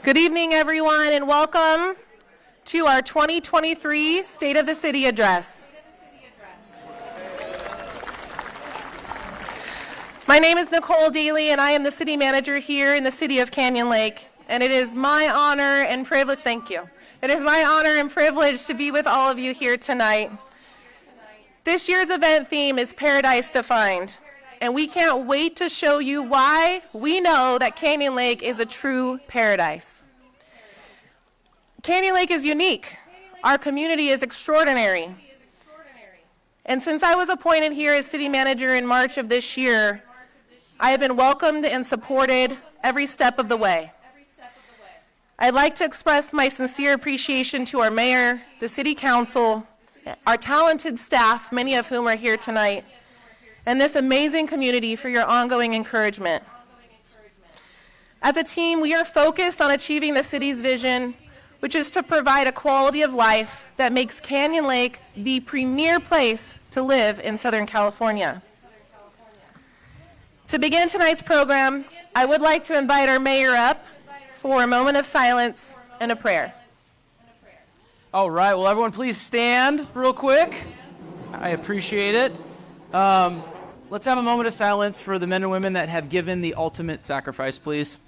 Good evening, everyone, and welcome to our 2023 State of the City Address. My name is Nicole Daly, and I am the city manager here in the city of Canyon Lake. And it is my honor and privilege, thank you. It is my honor and privilege to be with all of you here tonight. This year's event theme is Paradise Defined, and we can't wait to show you why we know that Canyon Lake is a true paradise. Canyon Lake is unique. Our community is extraordinary. And since I was appointed here as city manager in March of this year, I have been welcomed and supported every step of the way. I'd like to express my sincere appreciation to our mayor, the city council, our talented staff, many of whom are here tonight, and this amazing community for your ongoing encouragement. As a team, we are focused on achieving the city's vision, which is to provide a quality of life that makes Canyon Lake the premier place to live in Southern California. To begin tonight's program, I would like to invite our mayor up for a moment of silence and a prayer. All right, well, everyone please stand real quick. I appreciate it. Let's have a moment of silence for the men and women that have given the ultimate sacrifice, please.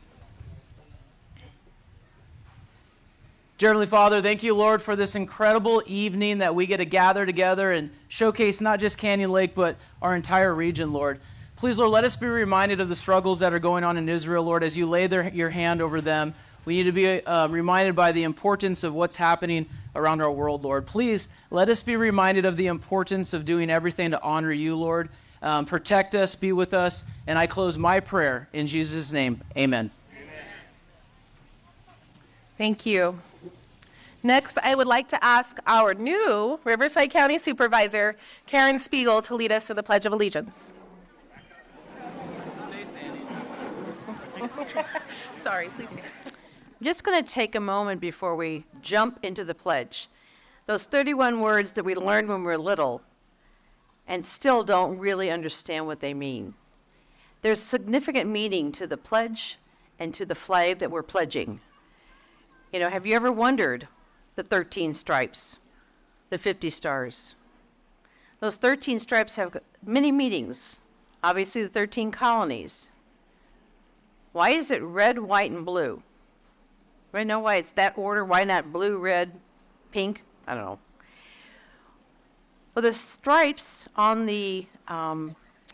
Dear Heavenly Father, thank you, Lord, for this incredible evening that we get to gather together and showcase not just Canyon Lake, but our entire region, Lord. Please, Lord, let us be reminded of the struggles that are going on in Israel, Lord, as you lay your hand over them. We need to be reminded by the importance of what's happening around our world, Lord. Please, let us be reminded of the importance of doing everything to honor you, Lord. Protect us, be with us, and I close my prayer in Jesus' name. Amen. Thank you. Next, I would like to ask our new Riverside County Supervisor, Karen Spiegel, to lead us to the Pledge of Allegiance. Stay standing. Sorry, please stand. I'm just going to take a moment before we jump into the pledge. Those 31 words that we learned when we were little and still don't really understand what they mean. There's significant meaning to the pledge and to the flag that we're pledging. You know, have you ever wondered the 13 stripes, the 50 stars? Those 13 stripes have many meanings. Obviously, the 13 colonies. Why is it red, white, and blue? Right know why it's that order? Why not blue, red, pink? I don't know. Well, the stripes on the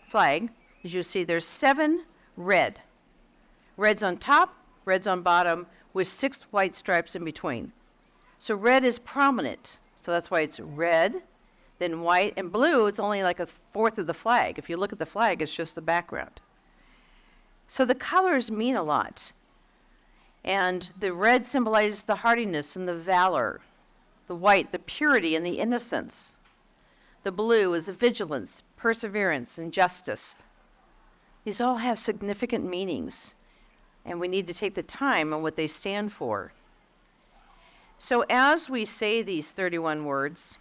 flag, as you see, there's 7 red. Red's on top, red's on bottom, with 6 white stripes in between. So red is prominent. So that's why it's red, then white, and blue, it's only like a fourth of the flag. If you look at the flag, it's just the background. So the colors mean a lot. And the red symbolizes the hardiness and the valor. The white, the purity and the innocence. The blue is the vigilance, perseverance, and justice. These all have significant meanings, and we need to take the time on what they stand for. So as we say these 31 words,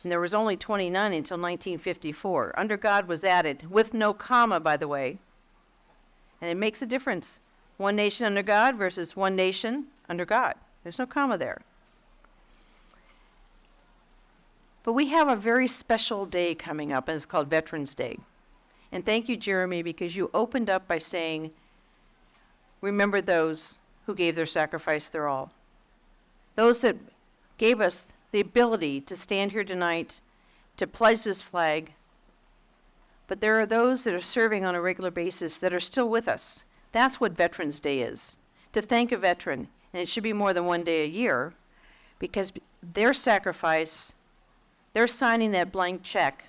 and there was only 29 until 1954, under God was added, with no comma, by the way, and it makes a difference. One nation under God versus one nation under God. There's no comma there. But we have a very special day coming up, and it's called Veterans Day. And thank you, Jeremy, because you opened up by saying, remember those who gave their sacrifice their all. Those that gave us the ability to stand here tonight, to pledge this flag. But there are those that are serving on a regular basis that are still with us. That's what Veterans Day is, to thank a veteran. And it should be more than one day a year, because their sacrifice, they're signing that blank check,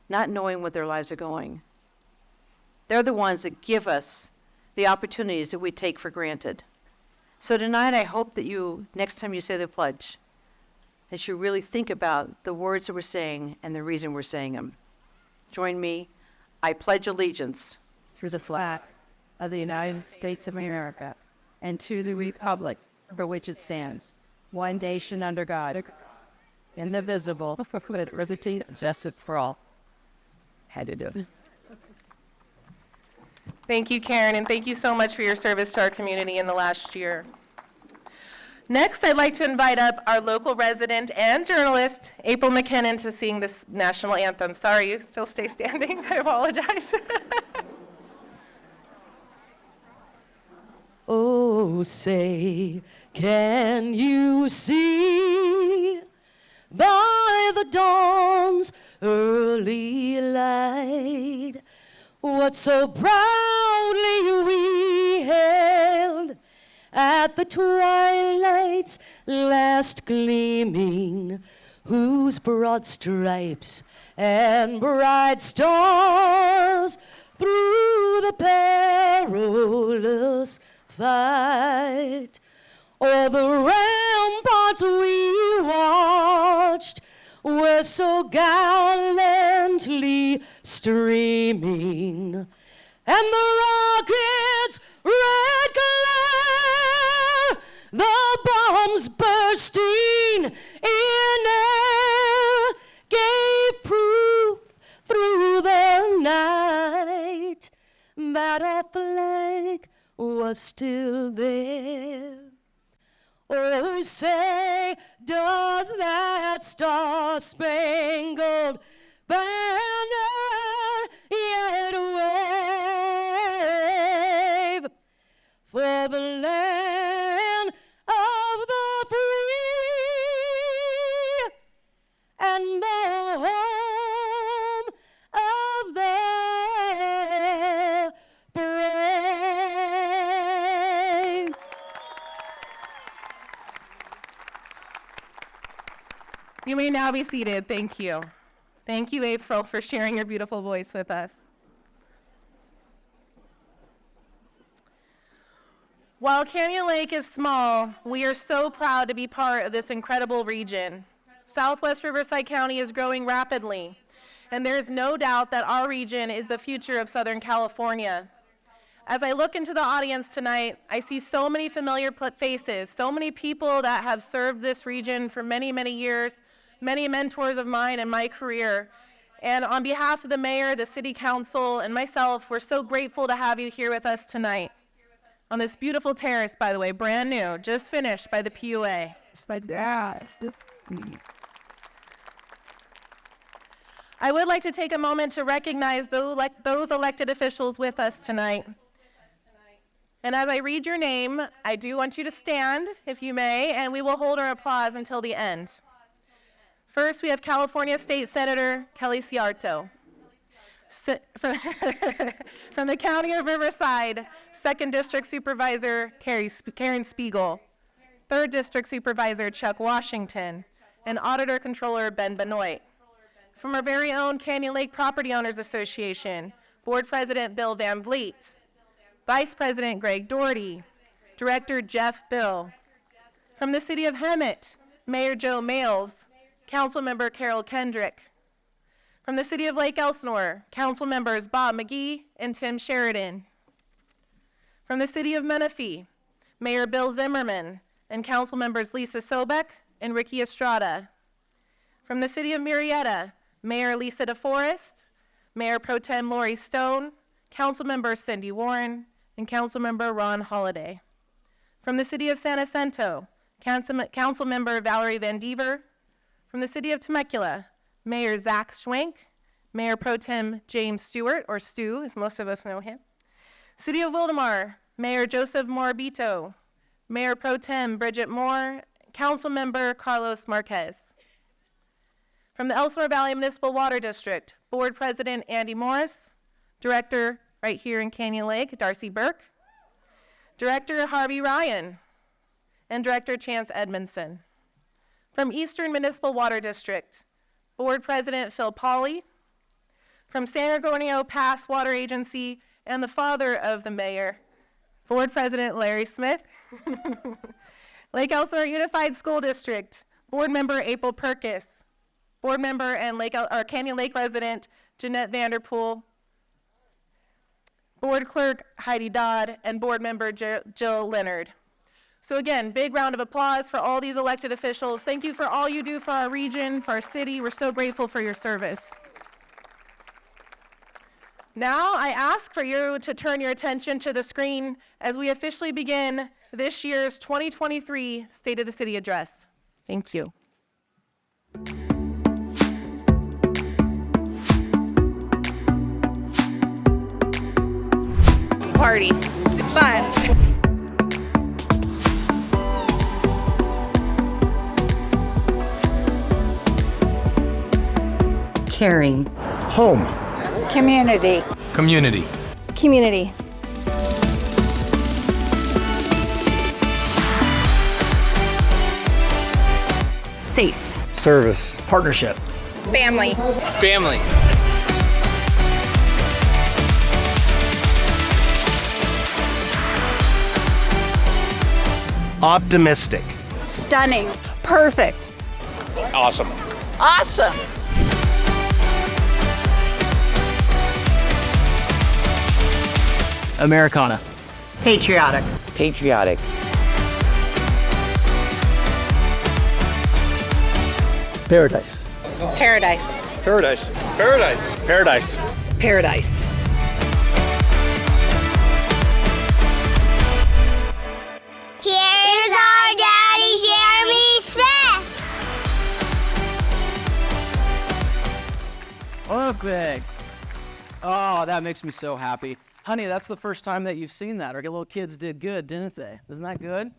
not knowing what their lives are going. They're the ones that give us the opportunities that we take for granted. So tonight, I hope that you, next time you say the pledge, that you really think about the words that we're saying and the reason we're saying them. Join me. I pledge allegiance to the flag of the United States of America and to the republic for which it stands, one nation under God, indivisible, with liberty and justice for all. Had to do it. Thank you, Karen, and thank you so much for your service to our community in the last year. Next, I'd like to invite up our local resident and journalist, April McKinnon, to sing this national anthem. Sorry, you still stay standing. I apologize. Oh, say, can you see by the dawn's early light what so proudly we hailed at the twilight's last gleaming, whose broad stripes and bright stars through the perilous fight o'er the ramparts we watched were so gallantly streaming, and the rocket's red glare, the bombs bursting in air, gave proof through the night that our flag was still there. Oh, say, does that star-spangled banner yet wave for the land of the free and the home of the brave? You may now be seated. Thank you. Thank you, April, for sharing your beautiful voice with us. While Canyon Lake is small, we are so proud to be part of this incredible region. Southwest Riverside County is growing rapidly, and there is no doubt that our region is the future of Southern California. As I look into the audience tonight, I see so many familiar faces, so many people that have served this region for many, many years, many mentors of mine in my career. And on behalf of the mayor, the city council, and myself, we're so grateful to have you here with us tonight on this beautiful terrace, by the way, brand new, just finished by the PUA. I would like to take a moment to recognize those elected officials with us tonight. And as I read your name, I do want you to stand, if you may, and we will hold our applause until the end. First, we have California State Senator Kelly Ciarto. From the County of Riverside, 2nd District Supervisor Karen Spiegel, 3rd District Supervisor Chuck Washington, and Auditor Controller Ben Benoit. From our very own Canyon Lake Property Owners Association, Board President Bill Van Vliet, Vice President Greg Doherty, Director Jeff Bill. From the City of Hemet, Mayor Joe Males, Councilmember Carol Kendrick. From the City of Lake Elsinore, Council Members Bob McGee and Tim Sheridan. From the City of Menifee, Mayor Bill Zimmerman and Council Members Lisa Sobek and Ricky Estrada. From the City of Murrieta, Mayor Lisa DeForest, Mayor Pro Tem Lori Stone, Councilmember Cindy Warren, and Councilmember Ron Holiday. From the City of San Jacinto, Councilmember Valerie Van Dever. From the City of Temecula, Mayor Zach Schwenk, Mayor Pro Tem James Stewart, or Stu, as most of us know him. City of Wildemar, Mayor Joseph Morabito, Mayor Pro Tem Bridget Moore, Councilmember Carlos Marquez. From the Elsinore Valley Municipal Water District, Board President Andy Morris, Director right here in Canyon Lake, Darcy Burke, Director Harvey Ryan, and Director Chance Edmondson. From Eastern Municipal Water District, Board President Phil Pauley. From San Gorgonio Pass Water Agency and the father of the mayor, Board President Larry Smith. Lake Elsinore Unified School District, Board Member April Perkis. Board Member and Canyon Lake resident Jeanette Vanderpool. Board Clerk Heidi Dodd, and Board Member Jill Leonard. So again, big round of applause for all these elected officials. Thank you for all you do for our region, for our city. We're so grateful for your service. Now I ask for you to turn your attention to the screen as we officially begin this year's 2023 State of the City Address. Thank you. Party. Fun. Caring. Home. Community. Community. Community. Safe. Service. Partnership. Family. Family. Optimistic. Stunning. Perfect. Awesome. Awesome. Americana. Patriotic. Patriotic. Paradise. Paradise. Paradise. Paradise. Paradise. Paradise. Here's our daddy, Jeremy Smith. Perfect. Oh, that makes me so happy. Honey, that's the first time that you've seen that. Our little kids did good, didn't they? Isn't that good?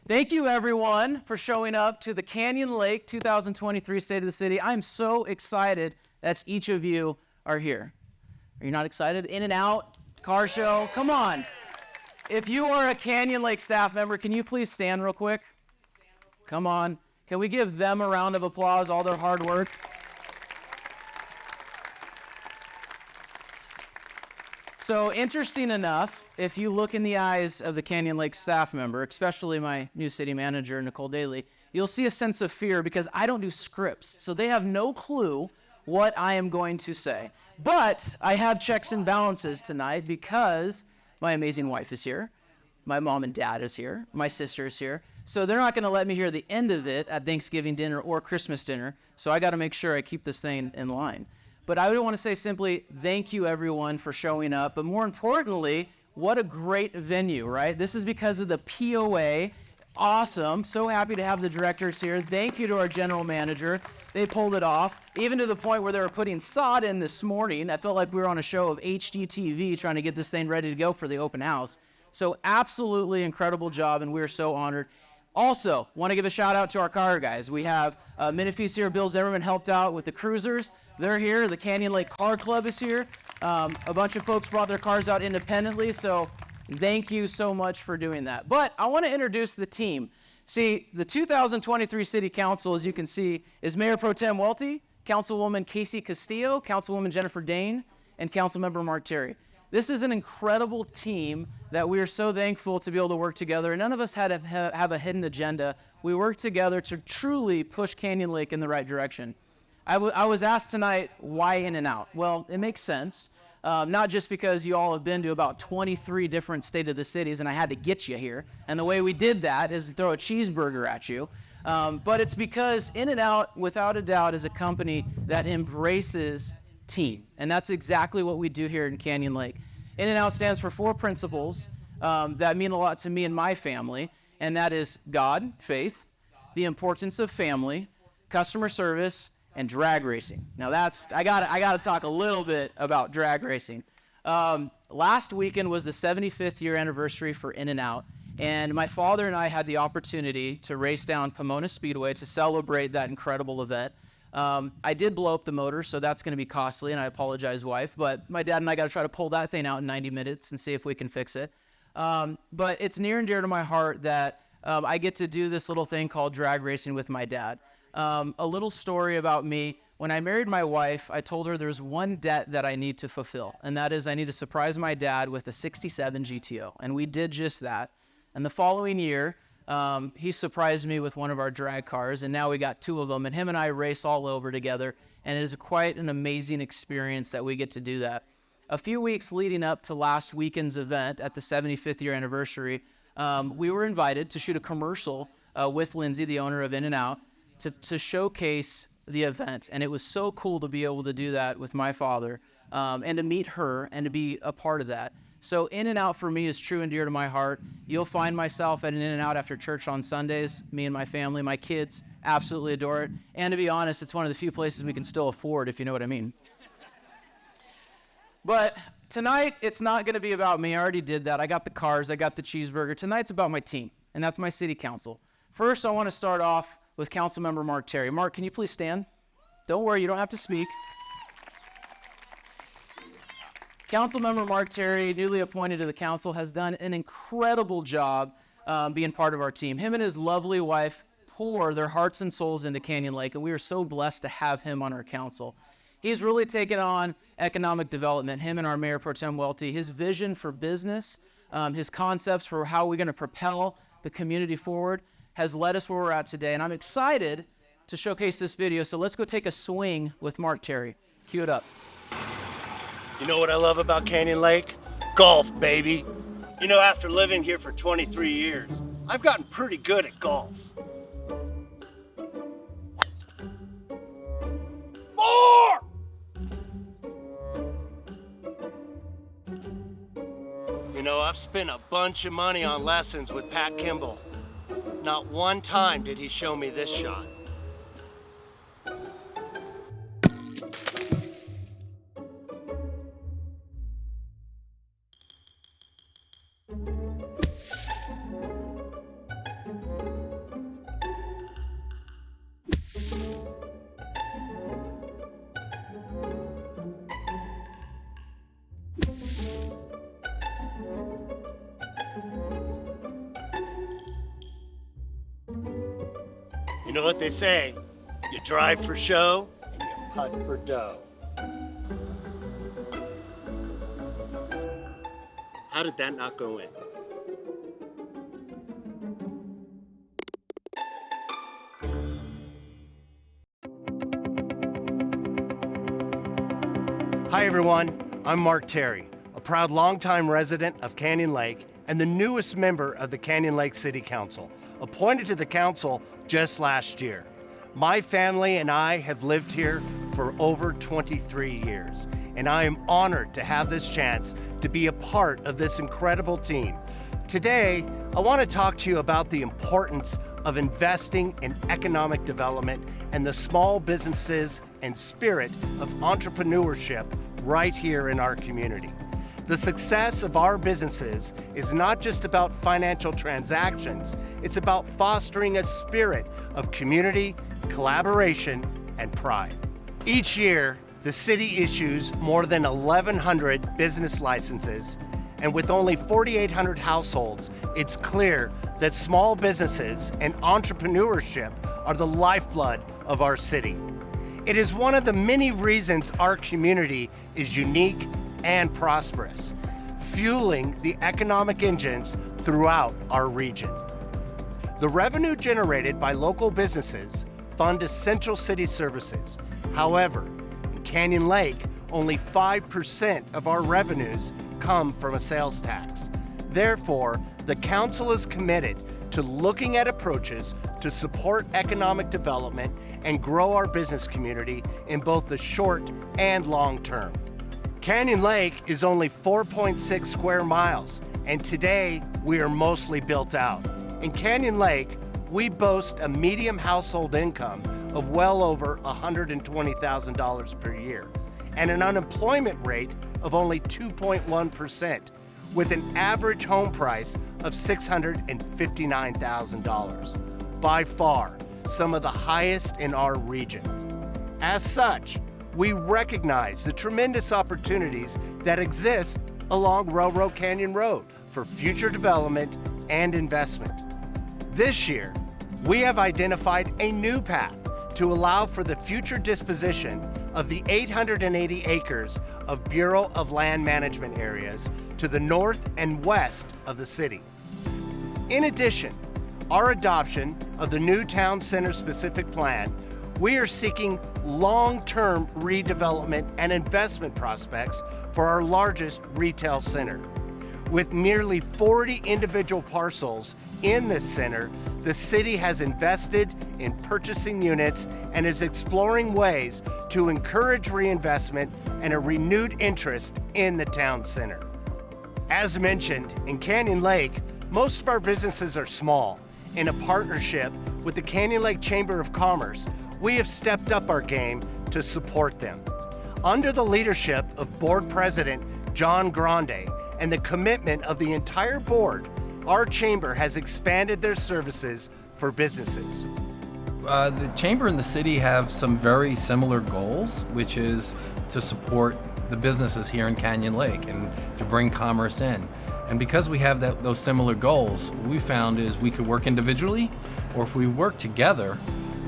Thank you, everyone, for showing up to the Canyon Lake 2023 State of the City. I'm so excited that each of you are here. Are you not excited? In and out, car show, come on. If you are a Canyon Lake staff member, can you please stand real quick? Come on. Can we give them a round of applause, all their hard work? So interesting enough, if you look in the eyes of the Canyon Lake staff member, especially my new city manager, Nicole Daly, you'll see a sense of fear because I don't do scripts. So they have no clue what I am going to say. But I have checks and balances tonight because my amazing wife is here. My mom and dad is here. My sister is here. So they're not going to let me hear the end of it at Thanksgiving dinner or Christmas dinner. So I got to make sure I keep this thing in line. But I would want to say simply, thank you everyone for showing up. But more importantly, what a great venue, right? This is because of the POA. Awesome. So happy to have the directors here. Thank you to our general manager. They pulled it off, even to the point where they were putting sod in this morning. I felt like we were on a show of HGTV trying to get this thing ready to go for the open house. So absolutely incredible job, and we're so honored. Also, want to give a shout out to our car guys. We have Minifeast here. Bill Zimmerman helped out with the cruisers. They're here. The Canyon Lake Car Club is here. A bunch of folks brought their cars out independently, so thank you so much for doing that. But I want to introduce the team. See, the 2023 City Council, as you can see, is Mayor Pro Tem Welty, Councilwoman Casey Castillo, Councilwoman Jennifer Dane, and Councilmember Mark Terry. This is an incredible team that we are so thankful to be able to work together. And none of us have a hidden agenda. We work together to truly push Canyon Lake in the right direction. I was asked tonight, why In-N-Out? Well, it makes sense. Not just because you all have been to about 23 different State of the Cities and I had to get you here. And the way we did that is throw a cheeseburger at you. But it's because In-N-Out, without a doubt, is a company that embraces team. And that's exactly what we do here in Canyon Lake. In-N-Out stands for 4 principles that mean a lot to me and my family. And that is God, faith, the importance of family, customer service, and drag racing. Now I gotta talk a little bit about drag racing. Last weekend was the 75th year anniversary for In-N-Out, and my father and I had the opportunity to race down Pomona Speedway to celebrate that incredible event. I did blow up the motor, so that's gonna be costly, and I apologize, wife, but my dad and I gotta try to pull that thing out in 90 minutes and see if we can fix it. But it's near and dear to my heart that I get to do this little thing called drag racing with my dad. A little story about me. When I married my wife, I told her there's one debt that I need to fulfill, and that is I need to surprise my dad with a 67 GTO, and we did just that. And the following year, he surprised me with one of our drag cars, and now we got 2 of them, and him and I race all over together, and it is quite an amazing experience that we get to do that. A few weeks leading up to last weekend's event at the 75th year anniversary, we were invited to shoot a commercial with Lindsay, the owner of In-N-Out, to showcase the event. And it was so cool to be able to do that with my father. and to meet her and to be a part of that. So In-N-Out for me is true and dear to my heart. You'll find myself at an In-N-Out after church on Sundays, me and my family. My kids absolutely adore it. And to be honest, it's one of the few places we can still afford, if you know what I mean. But tonight, it's not going to be about me. I already did that. I got the cars. I got the cheeseburger. Tonight's about my team, and that's my city council. First, I want to start off with Councilmember Mark Terry. Mark, can you please stand? Don't worry, you don't have to speak. Councilmember Mark Terry, newly appointed to the council, has done an incredible job being part of our team. Him and his lovely wife pour their hearts and souls into Canyon Lake, and we are so blessed to have him on our council. He's really taken on economic development, him and our Mayor Pro Tem Welty, his vision for business, his concepts for how we're going to propel the community forward has led us where we're at today, and I'm excited to showcase this video, so let's go take a swing with Mark Terry. Cue it up. You know what I love about Canyon Lake? Golf, baby. You know, after living here for 23 years, I've gotten pretty good at golf. 4! You know, I've spent a bunch of money on lessons with Pat Kimball. Not one time did he show me this shot. You know what they say, you drive for show and you putt for dough. How did that not go in? Hi everyone, I'm Mark Terry, a proud longtime resident of Canyon Lake and the newest member of the Canyon Lake City Council, appointed to the council just last year. My family and I have lived here for over 23 years, and I am honored to have this chance to be a part of this incredible team. Today, I want to talk to you about the importance of investing in economic development and the small businesses and spirit of entrepreneurship right here in our community. The success of our businesses is not just about financial transactions, it's about fostering a spirit of community, collaboration, and pride. Each year, the city issues more than 1,100 business licenses, and with only 4,800 households, it's clear that small businesses and entrepreneurship are the lifeblood of our city. It is one of the many reasons our community is unique and prosperous, fueling the economic engines throughout our region. The revenue generated by local businesses fund essential city services. However, in Canyon Lake, only 5% of our revenues come from a sales tax. Therefore, the council is committed to looking at approaches to support economic development and grow our business community in both the short and long term. Canyon Lake is only 4.6 square miles, and today we are mostly built out. In Canyon Lake, we boast a medium household income of well over $120,000 per year, and an unemployment rate of only 2.1%, with an average home price of $659,000. By far, some of the highest in our region. As such, we recognize the tremendous opportunities that exist along Railroad Canyon Road for future development and investment. This year, we have identified a new path to allow for the future disposition of the 880 acres of Bureau of Land Management areas to the north and west of the city. In addition, our adoption of the new Town Center specific plan, we are seeking long-term redevelopment and investment prospects for our largest retail center. With nearly 40 individual parcels in this center, the city has invested in purchasing units and is exploring ways to encourage reinvestment and a renewed interest in the town center. As mentioned, in Canyon Lake, most of our businesses are small. In a partnership with the Canyon Lake Chamber of Commerce, we have stepped up our game to support them. Under the leadership of Board President John Grande and the commitment of the entire board, our chamber has expanded their services for businesses. The chamber and the city have some very similar goals, which is to support the businesses here in Canyon Lake and to bring commerce in. And because we have those similar goals, what we found is we could work individually, or if we work together,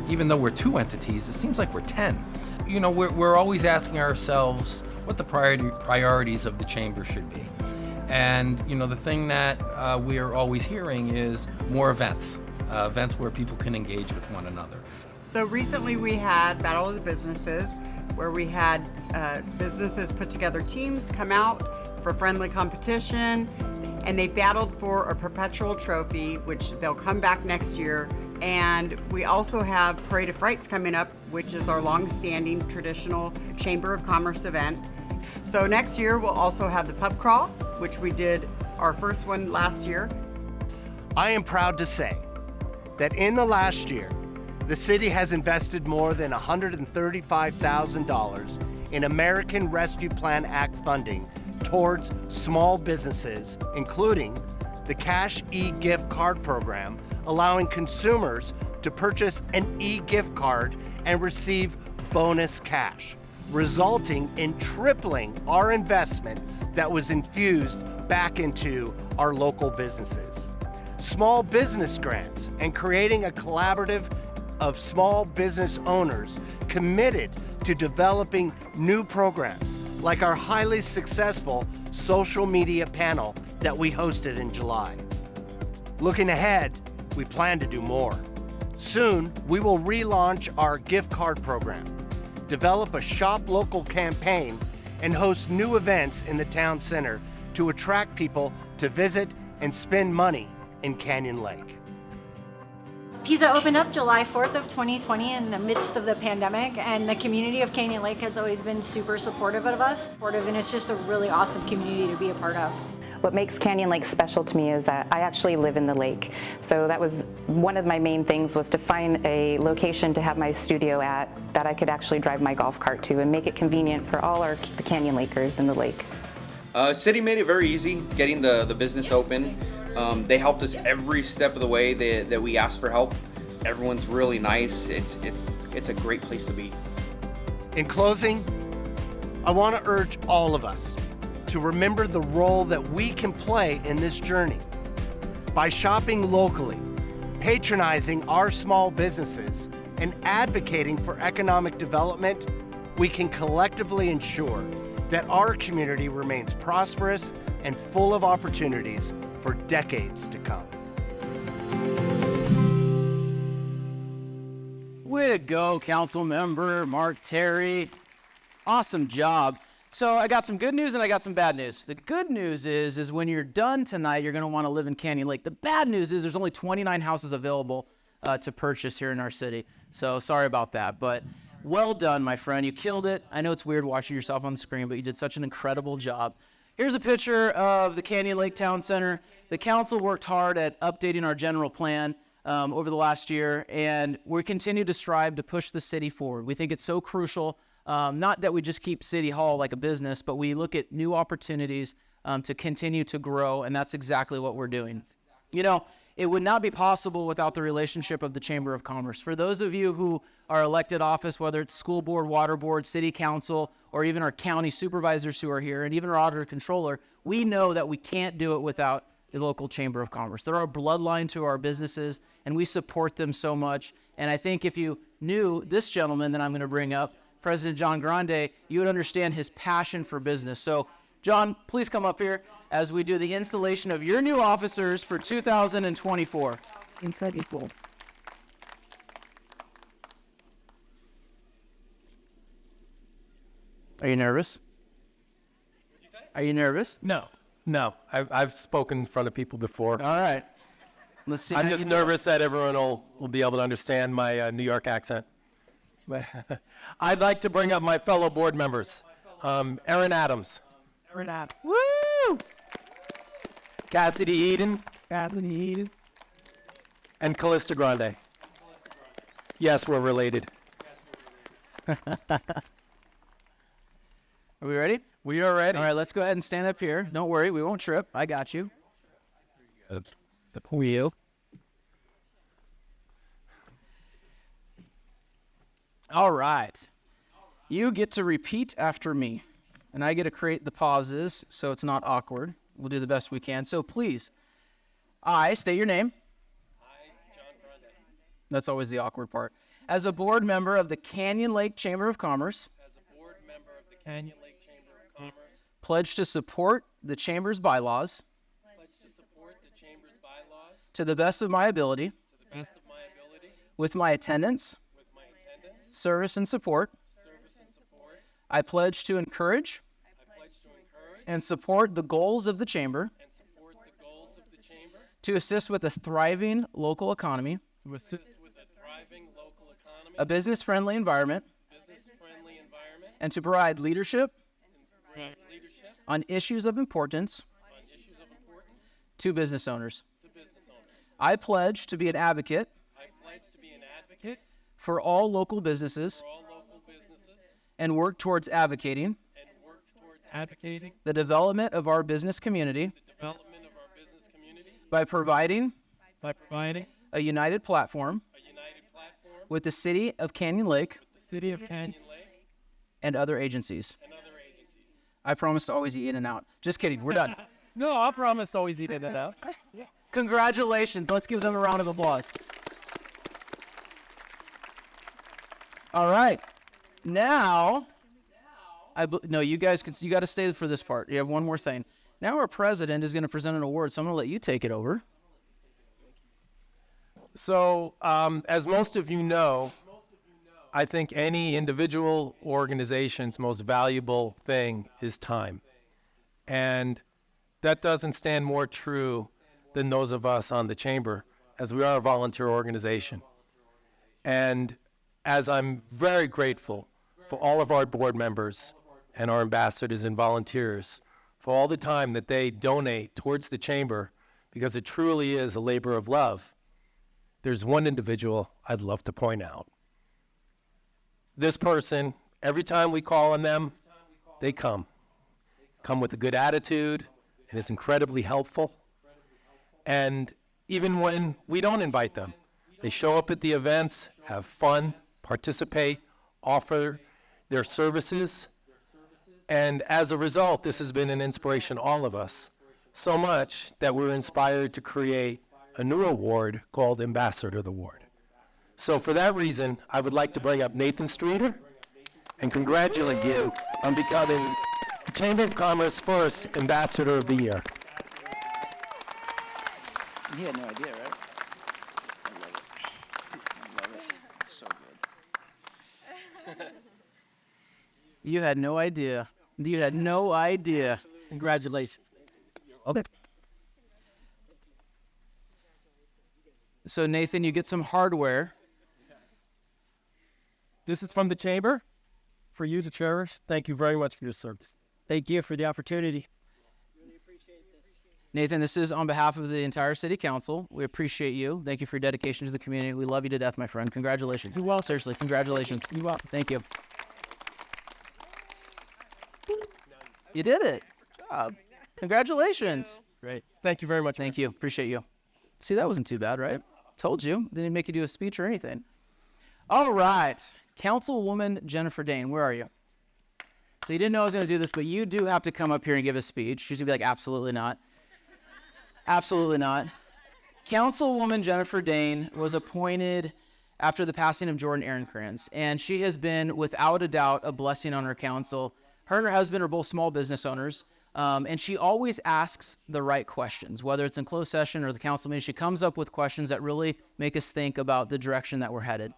even though we're 2 entities, it seems like we're 10. You know, we're always asking ourselves what the priorities of the chamber should be. And, you know, the thing that we are always hearing is more events where people can engage with one another. So recently we had Battle of the Businesses, where we had businesses put together teams, come out for friendly competition, and they battled for a perpetual trophy, which they'll come back next year. And we also have Parade of Frights coming up, which is our long-standing traditional Chamber of Commerce event. So next year we'll also have the pub crawl, which we did our first one last year. I am proud to say that in the last year, the city has invested more than $135,000 in American Rescue Plan Act funding towards small businesses, including the Cash e-gift card program, allowing consumers to purchase an e-gift card and receive bonus cash, resulting in tripling our investment that was infused back into our local businesses. Small business grants and creating a collaborative of small business owners committed to developing new programs like our highly successful social media panel that we hosted in July. Looking ahead, we plan to do more. Soon, we will relaunch our gift card program, develop a shop local campaign, and host new events in the town center to attract people to visit and spend money in Canyon Lake. Pizza opened up July 4th of 2020 in the midst of the pandemic, and the community of Canyon Lake has always been super supportive of us, and it's just a really awesome community to be a part of. What makes Canyon Lake special to me is that I actually live in the lake. So that was one of my main things, was to find a location to have my studio at that I could actually drive my golf cart to and make it convenient for all the Canyon Lakers in the lake. City made it very easy getting the business open. They helped us every step of the way that we asked for help. Everyone's really nice. It's a great place to be. In closing, I want to urge all of us to remember the role that we can play in this journey. By shopping locally, patronizing our small businesses, and advocating for economic development, we can collectively ensure that our community remains prosperous and full of opportunities for decades to come. Way to go, Council Member Mark Terry. Awesome job. So I got some good news and I got some bad news. The good news is when you're done tonight, you're going to want to live in Canyon Lake. The bad news is there's only 29 houses available to purchase here in our city. So sorry about that, but well done, my friend. You killed it. I know it's weird watching yourself on the screen, but you did such an incredible job. Here's a picture of the Canyon Lake Town Center. The council worked hard at updating our general plan over the last year, and we continue to strive to push the city forward. We think it's so crucial, not that we just keep City Hall like a business, but we look at new opportunities to continue to grow, and that's exactly what we're doing. You know, it would not be possible without the relationship of the Chamber of Commerce. For those of you who are elected office, whether it's school board, water board, city council, or even our county supervisors who are here, and even our auditor controller, we know that we can't do it without the local Chamber of Commerce. They're our bloodline to our businesses, and we support them so much. And I think if you knew this gentleman that I'm going to bring up, President John Grande, you would understand his passion for business. So, John, please come up here as we do the installation of your new officers for 2024. Incredible. Are you nervous? Are you nervous? No. No, I've spoken in front of people before. All right. Let's see. I'm how just you do. nervous that everyone will be able to understand my New York accent. I'd like to bring up my fellow board members. Erin Adams. Erin Adams. Woo! Cassidy Eden. Cassidy Eden. And Callista Grande. Yes, we're related. Are we ready? We are ready. All right, let's go ahead and stand up here. Don't worry, we won't trip. I got you. The wheel. All right. You get to repeat after me, and I get to create the pauses so it's not awkward. We'll do the best we can. So please, I state your name. That's always the awkward part. As a board member of the Canyon Lake Chamber of Commerce. Pledge to support the Chamber's bylaws. To the best of my ability. With my attendance. Service and support. I pledge to encourage. And support the goals of the Chamber. To assist with a thriving local economy. A business-friendly environment. And to provide leadership on issues of importance to business owners. I pledge to be an advocate for all local businesses and work towards advocating the development of our business community by providing a united platform with the City of Canyon Lake and other agencies. I promise to always eat in and out. Just kidding, we're done. No, I promise to always eat in and out. Congratulations. Let's give them a round of applause. All right. Now, no, you guys you got to stay for this part. You have one more thing. Now our president is going to present an award, so I'm going to let you take it over. So, as most of you know, I think any individual organization's most valuable thing is time. And that doesn't stand more true than those of us on the chamber, as we are a volunteer organization. And as I'm very grateful for all of our board members and our ambassadors and volunteers for all the time that they donate towards the chamber, because it truly is a labor of love, there's one individual I'd love to point out. This person, every time we call on them, they come with a good attitude, and is incredibly helpful. And even when we don't invite them, they show up at the events, have fun, participate, offer their services. And as a result, this has been an inspiration to all of us, so much that we're inspired to create a new award called Ambassador Award. So for that reason, I would like to bring up Nathan Streeter and congratulate you on becoming the Chamber of Commerce first Ambassador of the Year. He had no idea, right? I love it. I love it. It's so good. You had no idea. You had no idea. Congratulations. Okay. So Nathan, you get some hardware. This is from the chamber for you to cherish. Thank you very much for your service. Thank you for the opportunity. Nathan, this is on behalf of the entire city council. We appreciate you. Thank you for your dedication to the community. We love you to death, my friend. Congratulations. You're welcome. Seriously, congratulations. You're welcome. Thank you. You did it. Good job. Congratulations. Great. Thank you very much. Thank you. Appreciate you. See, that wasn't too bad, right? Told you. Didn't make you do a speech or anything. All right. Councilwoman Jennifer Dane, where are you? So you didn't know I was going to do this, but you do have to come up here and give a speech. She's going to be like, absolutely not. Absolutely not. Councilwoman Jennifer Dane was appointed after the passing of Jordan Ehrenkranz, and she has been, without a doubt, a blessing on her council. Her and her husband are both small business owners, and she always asks the right questions, whether it's in closed session or the council meeting. She comes up with questions that really make us think about the direction that we're headed.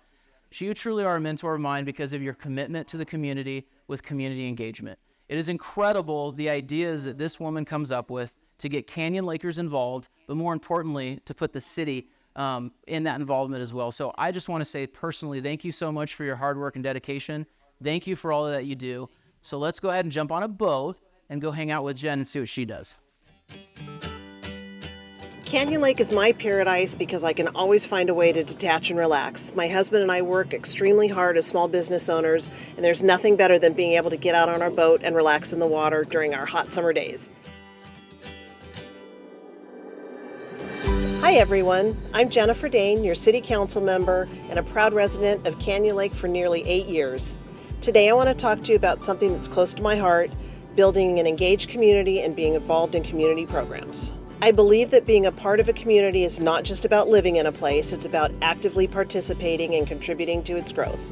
You truly are a mentor of mine because of your commitment to the community with community engagement. It is incredible the ideas that this woman comes up with to get Canyon Lakers involved, but more importantly, to put the city in that involvement as well. So I just want to say personally, thank you so much for your hard work and dedication. Thank you for all that you do. So let's go ahead and jump on a boat and go hang out with Jen and see what she does. Canyon Lake is my paradise because I can always find a way to detach and relax. My husband and I work extremely hard as small business owners, and there's nothing better than being able to get out on our boat and relax in the water during our hot summer days. Hi everyone, I'm Jennifer Dane, your City Council member and a proud resident of Canyon Lake for nearly 8 years. Today I want to talk to you about something that's close to my heart, building an engaged community and being involved in community programs. I believe that being a part of a community is not just about living in a place, it's about actively participating and contributing to its growth.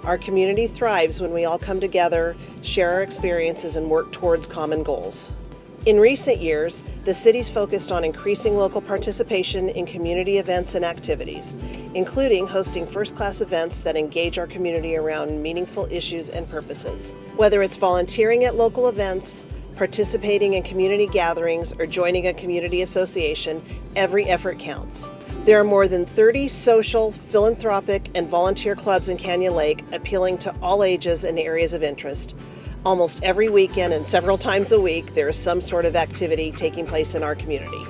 Our community thrives when we all come together, share our experiences, and work towards common goals. In recent years, the city's focused on increasing local participation in community events and activities, including hosting first-class events that engage our community around meaningful issues and purposes. Whether it's volunteering at local events, participating in community gatherings, or joining a community association, every effort counts. There are more than 30 social, philanthropic, and volunteer clubs in Canyon Lake, appealing to all ages and areas of interest. Almost every weekend and several times a week, there is some sort of activity taking place in our community.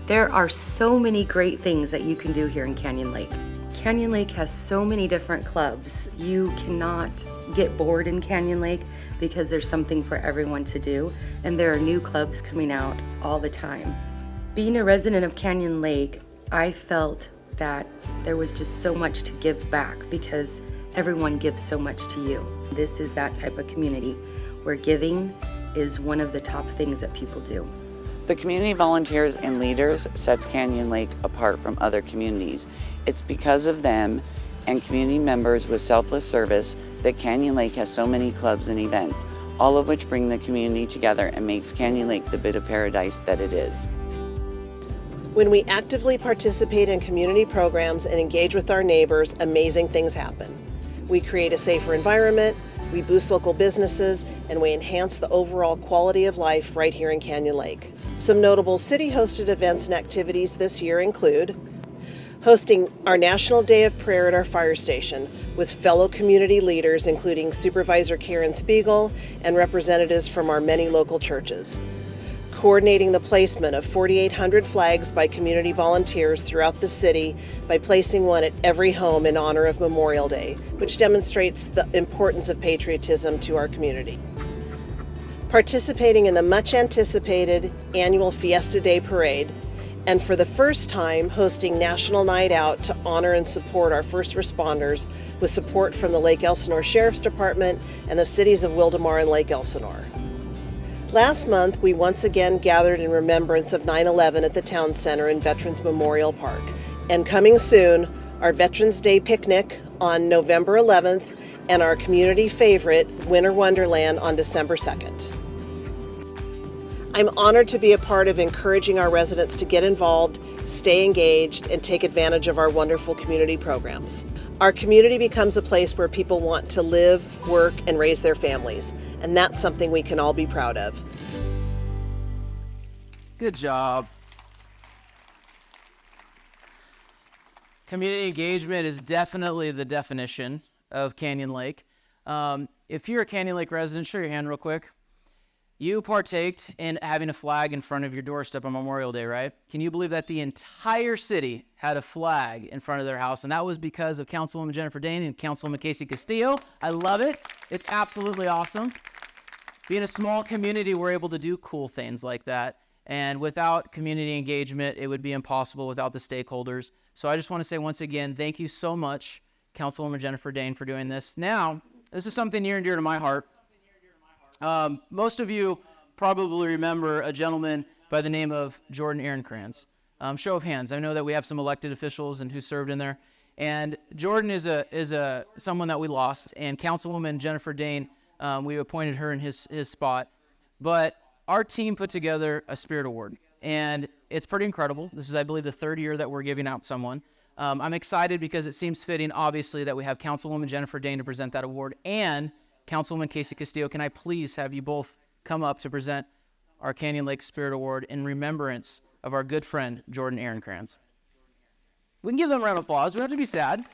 There are so many great things that you can do here in Canyon Lake. Canyon Lake has so many different clubs. You cannot get bored in Canyon Lake because there's something for everyone to do, and there are new clubs coming out all the time. Being a resident of Canyon Lake, I felt that there was just so much to give back because everyone gives so much to you. This is that type of community where giving is one of the top things that people do. The community volunteers and leaders sets Canyon Lake apart from other communities. It's because of them and community members with selfless service that Canyon Lake has so many clubs and events, all of which bring the community together and makes Canyon Lake the bit of paradise that it is. When we actively participate in community programs and engage with our neighbors, amazing things happen. We create a safer environment, we boost local businesses, and we enhance the overall quality of life right here in Canyon Lake. Some notable city-hosted events and activities this year include hosting our National Day of Prayer at our fire station with fellow community leaders, including Supervisor Karen Spiegel and representatives from our many local churches. Coordinating the placement of 4,800 flags by community volunteers throughout the city by placing one at every home in honor of Memorial Day, which demonstrates the importance of patriotism to our community. Participating in the much anticipated annual Fiesta Day Parade, and for the first time hosting National Night Out to honor and support our first responders with support from the Lake Elsinore Sheriff's Department and the cities of Wildomar and Lake Elsinore. Last month, we once again gathered in remembrance of 9/11 at the Town Center in Veterans Memorial Park. And coming soon, our Veterans Day picnic on November 11th and our community favorite, Winter Wonderland, on December 2nd. I'm honored to be a part of encouraging our residents to get involved, stay engaged, and take advantage of our wonderful community programs. Our community becomes a place where people want to live, work, and raise their families, and that's something we can all be proud of. Good job. Community engagement is definitely the definition of Canyon Lake. If you're a Canyon Lake resident, show your hand real quick. You partaked in having a flag in front of your doorstep on Memorial Day, right? Can you believe that the entire city had a flag in front of their house? And that was because of Councilwoman Jennifer Dane and Councilwoman Casey Castillo. I love it. It's absolutely awesome. Being a small community, we're able to do cool things like that. And without community engagement, it would be impossible without the stakeholders. So I just want to say once again, thank you so much, Councilwoman Jennifer Dane, for doing this. Now, this is something near and dear to my heart. Most of you probably remember a gentleman by the name of Jordan Ehrenkranz. Show of hands. I know that we have some elected officials and who served in there. And Jordan is someone that we lost. And Councilwoman Jennifer Dane, we appointed her in his spot. But our team put together a Spirit Award. And it's pretty incredible. This is, I believe, the third year that we're giving out someone. I'm excited because it seems fitting, obviously, that we have Councilwoman Jennifer Dane to present that award and Councilwoman Casey Castillo, can I please have you both come up to present our Canyon Lake Spirit Award in remembrance of our good friend, Jordan Ehrenkrantz. We can give them a round of applause. We don't have to be sad.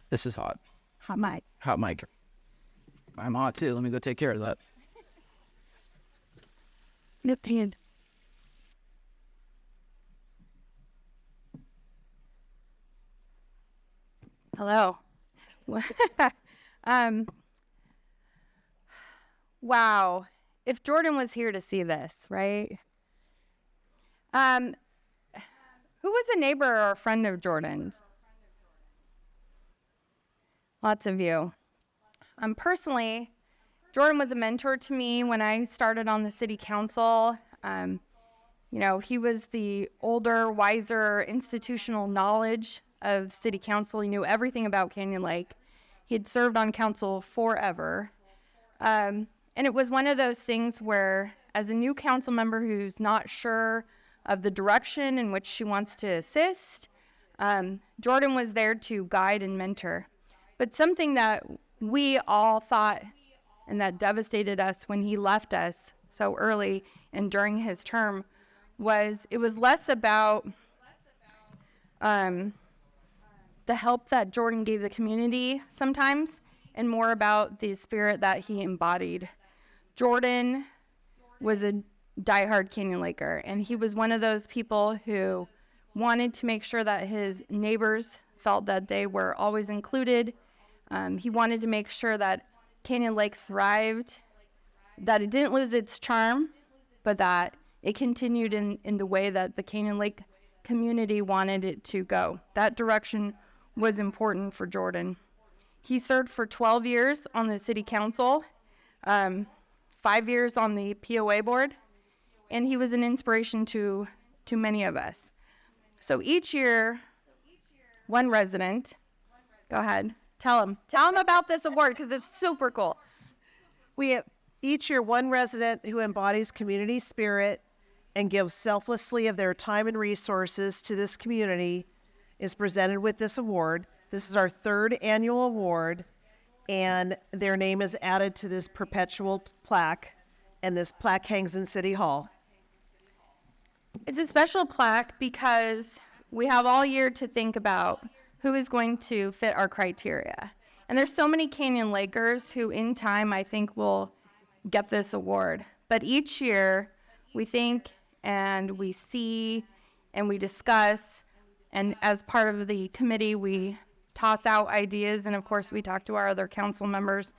This is hot. Hot mic. Hot mic. I'm hot too. Let me go take care of that. Lip hand. Hello. Wow. If Jordan was here to see this, right? Who was a neighbor or a friend of Jordan's? Lots of you. Personally, Jordan was a mentor to me when I started on the city council. You know, he was the older, wiser, institutional knowledge of city council. He knew everything about Canyon Lake. He had served on council forever. And it was one of those things where, as a new council member who's not sure of the direction in which she wants to assist, Jordan was there to guide and mentor. But something that we all thought and that devastated us when he left us so early and during his term was it was less about the help that Jordan gave the community sometimes and more about the spirit that he embodied. Jordan was a diehard Canyon Laker, and he was one of those people who wanted to make sure that his neighbors felt that they were always included. He wanted to make sure that Canyon Lake thrived, that it didn't lose its charm, but that it continued in the way that the Canyon Lake community wanted it to go. That direction was important for Jordan. He served for 12 years on the city council, 5 years on the POA board, and he was an inspiration to many of us. So each year, one resident, go ahead, tell them about this award because it's super cool. Each year, one resident who embodies community spirit and gives selflessly of their time and resources to this community is presented with this award. This is our third annual award, and their name is added to this perpetual plaque, and this plaque hangs in City Hall. It's a special plaque because we have all year to think about who is going to fit our criteria. And there's so many Canyon Lakers who in time I think will get this award. But each year we think and we see and we discuss, and as part of the committee we toss out ideas, and of course we talk to our other council members,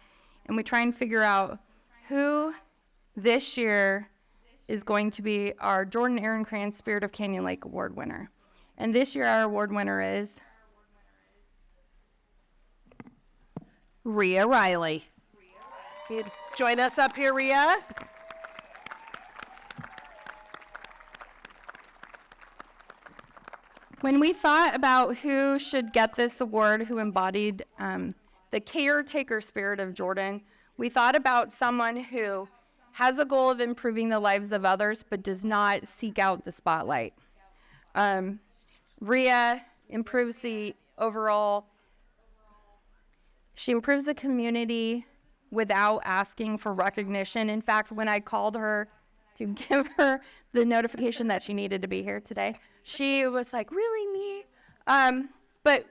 and we try and figure out who this year is going to be our Jordan Ehrenkrantz Spirit of Canyon Lake Award winner. And this year our award winner is Rhea Riley. Join us up here, Rhea. When we thought about who should get this award, who embodied the caretaker spirit of Jordan, we thought about someone who has a goal of improving the lives of others but does not seek out the spotlight. Rhea improves the overall, she improves the community without asking for recognition. In fact, when I called her to give her the notification that she needed to be here today, she was like, really, me? But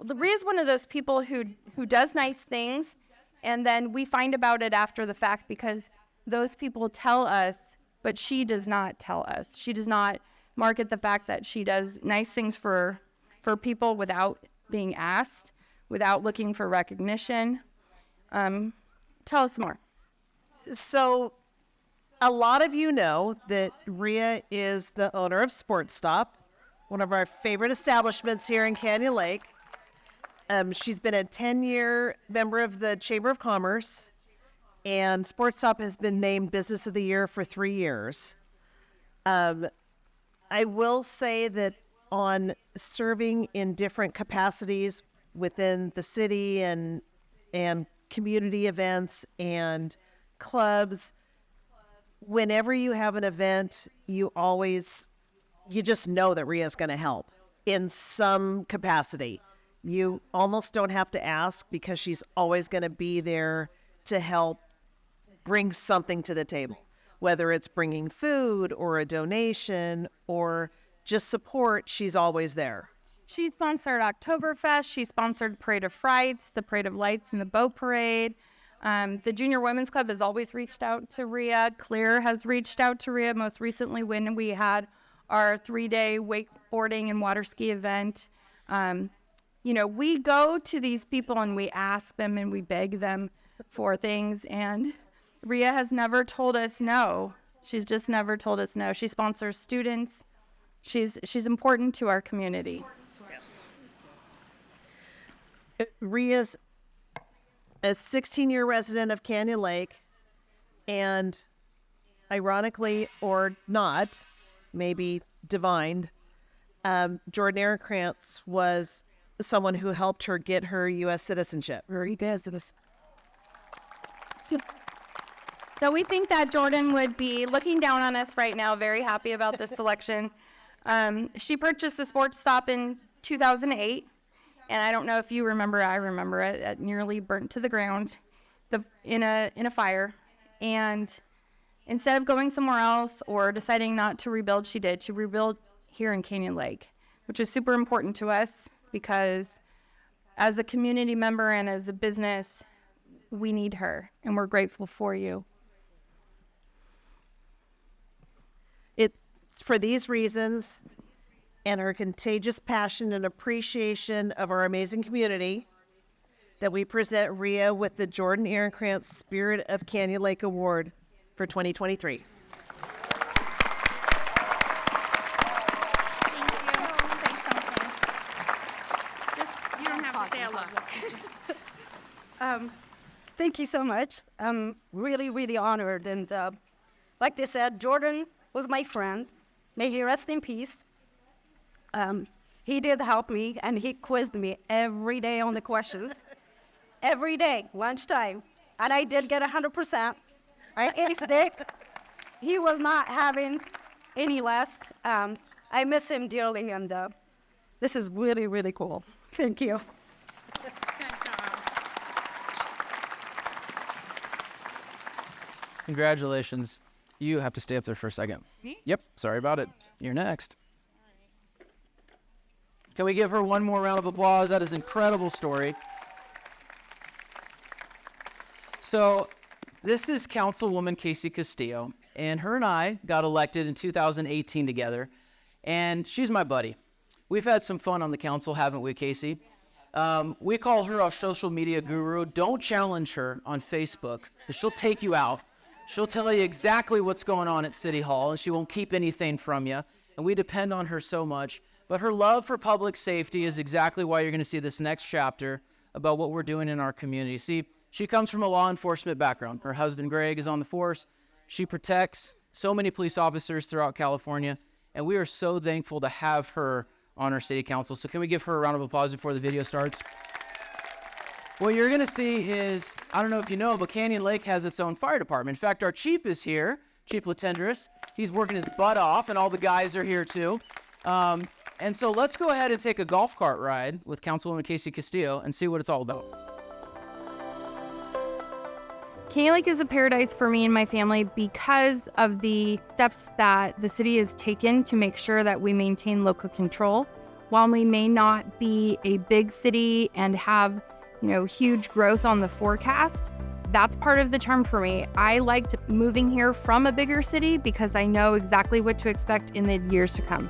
Rhea's one of those people who does nice things, and then we find about it after the fact because those people tell us, but she does not tell us. She does not market the fact that she does nice things for people without being asked, without looking for recognition. Tell us more. So a lot of you know that Rhea is the owner of Sports Stop, one of our favorite establishments here in Canyon Lake. She's been a 10-year member of the Chamber of Commerce, and Sports Stop has been named Business of the Year for 3 years. I will say that on serving in different capacities within the city and community events and clubs, whenever you have an event, you just know that Rhea's going to help. in some capacity. You almost don't have to ask because she's always going to be there to help bring something to the table, whether it's bringing food or a donation or just support, she's always there. She sponsored Oktoberfest. She sponsored Parade of Frights, the Parade of Lights, and the Boat Parade. The Junior Women's Club has always reached out to Rhea. Clear has reached out to Rhea most recently when we had our 3-day wakeboarding and water ski event. You know, we go to these people and we ask them and we beg them for things, and Rhea has never told us no. She's just never told us no. She sponsors students. She's important to our community. Yes. Rhea's a 16-year resident of Canyon Lake, and ironically or not, maybe divined, Jordan Ehrenkrantz was someone who helped her get her U.S. citizenship. Very good. So we think that Jordan would be looking down on us right now, very happy about this selection. She purchased the Sports Stop in 2008, and I don't know if you remember, I remember it. It nearly burnt to the ground in a fire. And instead of going somewhere else or deciding not to rebuild, she did. She rebuilt here in Canyon Lake, which is super important to us because as a community member and as a business, we need her, and we're grateful for you. It's for these reasons and her contagious passion and appreciation of our amazing community that we present Rhea with the Jordan Ehrenkrantz Spirit of Canyon Lake Award for 2023. You don't have to say a lot. Thank you so much. I'm really, really honored. And like they said, Jordan was my friend. May he rest in peace. He did help me, and he quizzed me every day on the questions. Every day, lunchtime. And I did get 100%. I aced it. He was not having any less. I miss him dearly, and this is really, really cool. Thank you. Congratulations. You have to stay up there for a second. Me? Yep, sorry about it. You're next. Can we give her one more round of applause? That is an incredible story. So this is Councilwoman Casey Castillo, and her and I got elected in 2018 together, and she's my buddy. We've had some fun on the council, haven't we, Casey? We call her our social media guru. Don't challenge her on Facebook, because she'll take you out. She'll tell you exactly what's going on at City Hall, and she won't keep anything from you, and we depend on her so much. But her love for public safety is exactly why you're going to see this next chapter about what we're doing in our community. See, she comes from a law enforcement background. Her husband, Greg, is on the force. She protects so many police officers throughout California, and we are so thankful to have her on our city council. So can we give her a round of applause before the video starts? What you're going to see is, I don't know if you know, but Canyon Lake has its own fire department. In fact, our chief is here, Chief Latendrous. He's working his butt off, and all the guys are here too. And so let's go ahead and take a golf cart ride with Councilwoman Casey Castillo and see what it's all about. Canyon Lake is a paradise for me and my family because of the steps that the city has taken to make sure that we maintain local control. While we may not be a big city and have, huge growth on the forecast, that's part of the charm for me. I liked moving here from a bigger city because I know exactly what to expect in the years to come.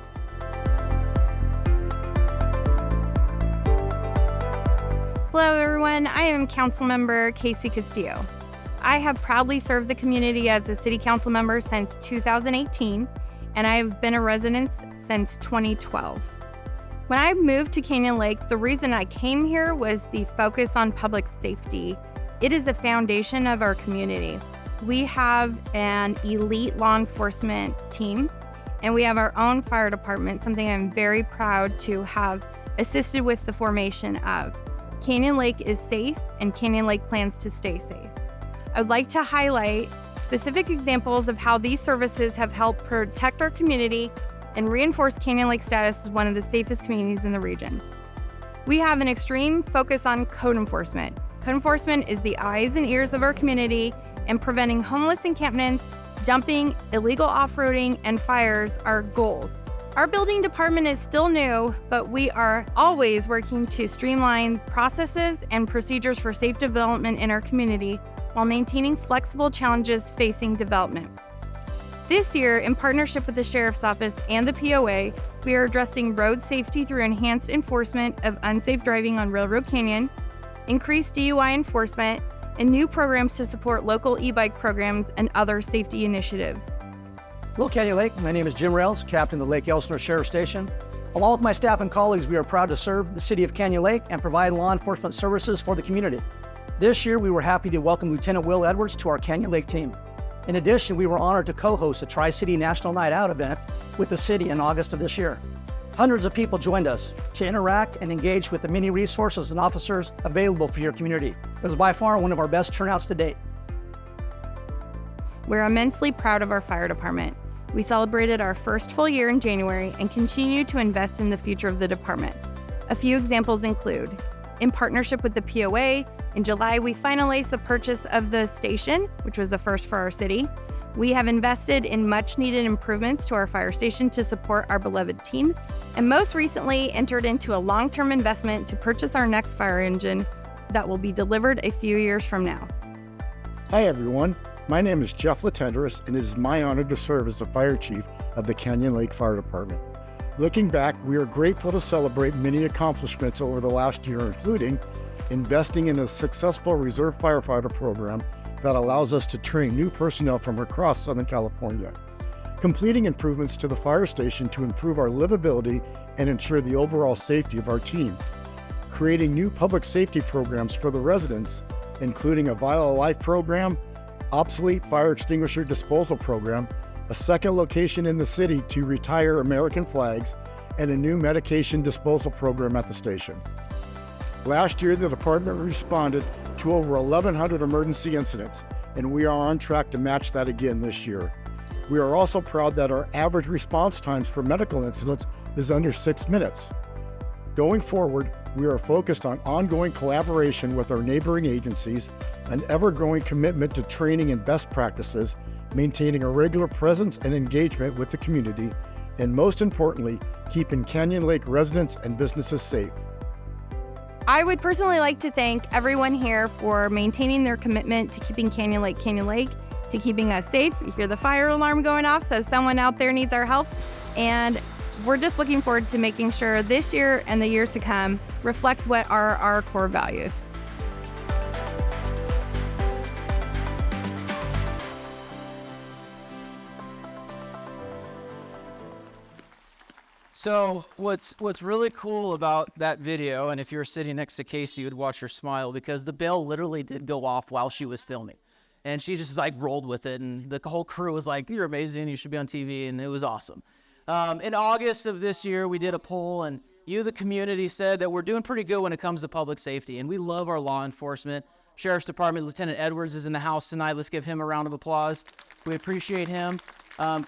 Hello everyone, I am Councilmember Casey Castillo. I have proudly served the community as a city council member since 2018, and I have been a resident since 2012. When I moved to Canyon Lake, the reason I came here was the focus on public safety. It is the foundation of our community. We have an elite law enforcement team, and we have our own fire department, something I'm very proud to have assisted with the formation of. Canyon Lake is safe, and Canyon Lake plans to stay safe. I would like to highlight specific examples of how these services have helped protect our community and reinforce Canyon Lake status as one of the safest communities in the region. We have an extreme focus on code enforcement. Code enforcement is the eyes and ears of our community, and preventing homeless encampments, dumping, illegal off-roading, and fires are goals. Our building department is still new, but we are always working to streamline processes and procedures for safe development in our community while maintaining flexible challenges facing development. This year, in partnership with the Sheriff's Office and the POA, we are addressing road safety through enhanced enforcement of unsafe driving on Railroad Canyon, increased DUI enforcement, and new programs to support local e-bike programs and other safety initiatives. Hello, Canyon Lake. My name is Jim Rails, captain of the Lake Elsinore Sheriff Station. Along with my staff and colleagues, we are proud to serve the city of Canyon Lake and provide law enforcement services for the community. This year, we were happy to welcome Lieutenant Will Edwards to our Canyon Lake team. In addition, we were honored to co-host a Tri-City National Night Out event with the city in August of this year. Hundreds of people joined us to interact and engage with the many resources and officers available for your community. It was by far one of our best turnouts to date. We're immensely proud of our fire department. We celebrated our first full year in January and continue to invest in the future of the department. A few examples include, in partnership with the POA, in July we finalized the purchase of the station, which was a first for our city. We have invested in much needed improvements to our fire station to support our beloved team, and most recently entered into a long-term investment to purchase our next fire engine that will be delivered a few years from now. Hi everyone, my name is Jeff Latenderis, and it is my honor to serve as the fire chief of the Canyon Lake Fire Department. Looking back, we are grateful to celebrate many accomplishments over the last year, including investing in a successful reserve firefighter program that allows us to train new personnel from across Southern California, completing improvements to the fire station to improve our livability and ensure the overall safety of our team, creating new public safety programs for the residents, including a Vial of Life program, obsolete fire extinguisher disposal program, a second location in the city to retire American flags, and a new medication disposal program at the station. Last year, the department responded to over 1,100 emergency incidents, and we are on track to match that again this year. We are also proud that our average response times for medical incidents is under 6 minutes. Going forward, we are focused on ongoing collaboration with our neighboring agencies, an ever-growing commitment to training and best practices, maintaining a regular presence and engagement with the community, and most importantly, keeping Canyon Lake residents and businesses safe. I would personally like to thank everyone here for maintaining their commitment to keeping Canyon Lake, to keeping us safe. You hear the fire alarm going off, so someone out there needs our help. And we're just looking forward to making sure this year and the years to come reflect what are our core values. So what's really cool about that video, and if you were sitting next to Casey, you would watch her smile, because the bell literally did go off while she was filming. And she just like rolled with it, and the whole crew was like, "You're amazing, you should be on TV," and it was awesome. In August of this year, we did a poll, and you, the community, said that we're doing pretty good when it comes to public safety, and we love our law enforcement. Sheriff's Department Lieutenant Edwards is in the house tonight. Let's give him a round of applause. We appreciate him.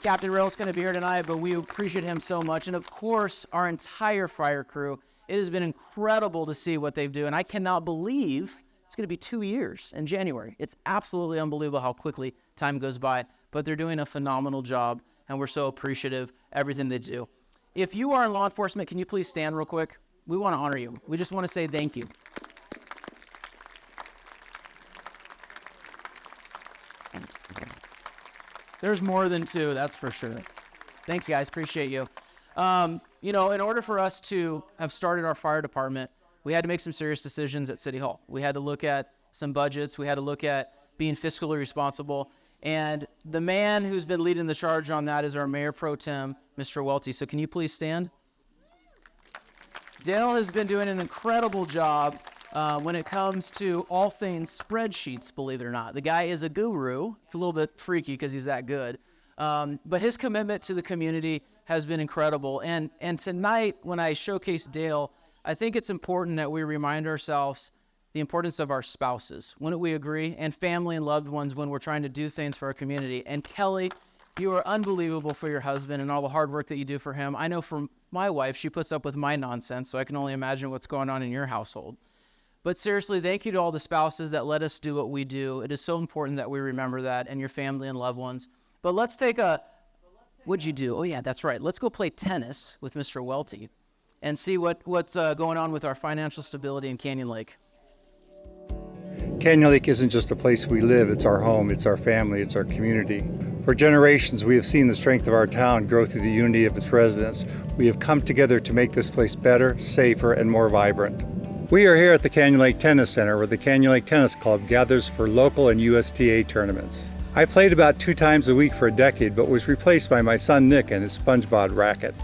Captain Rail's going to be here tonight, but we appreciate him so much. And of course, our entire fire crew. It has been incredible to see what they've done. And I cannot believe it's going to be 2 years in January. It's absolutely unbelievable how quickly time goes by, but they're doing a phenomenal job, and we're so appreciative of everything they do. If you are in law enforcement, can you please stand real quick? We want to honor you. We just want to say thank you. There's more than two, that's for sure. Thanks, guys. Appreciate you. In order for us to have started our fire department, we had to make some serious decisions at City Hall. We had to look at some budgets. We had to look at being fiscally responsible. And the man who's been leading the charge on that is our Mayor Pro Tem, Mr. Welty. So can you please stand? Dale has been doing an incredible job when it comes to all things spreadsheets, believe it or not. The guy is a guru. It's a little bit freaky because he's that good. But his commitment to the community has been incredible. And tonight, when I showcase Dale, I think it's important that we remind ourselves the importance of our spouses. Wouldn't we agree? And family and loved ones when we're trying to do things for our community. And Kelly You are unbelievable for your husband and all the hard work that you do for him. I know for my wife, she puts up with my nonsense, so I can only imagine what's going on in your household. But seriously, thank you to all the spouses that let us do what we do. It is so important that we remember that, and your family and loved ones. But let's take what'd you do? Oh yeah, that's right. Let's go play tennis with Mr. Welty and see what's going on with our financial stability in Canyon Lake. Canyon Lake isn't just a place we live, it's our home, it's our family, it's our community. For generations, we have seen the strength of our town grow through the unity of its residents. We have come together to make this place better, safer, and more vibrant. We are here at the Canyon Lake Tennis Center, where the Canyon Lake Tennis Club gathers for local and USTA tournaments. I played about 2 times a week for a decade, but was replaced by my son Nick and his SpongeBob racket.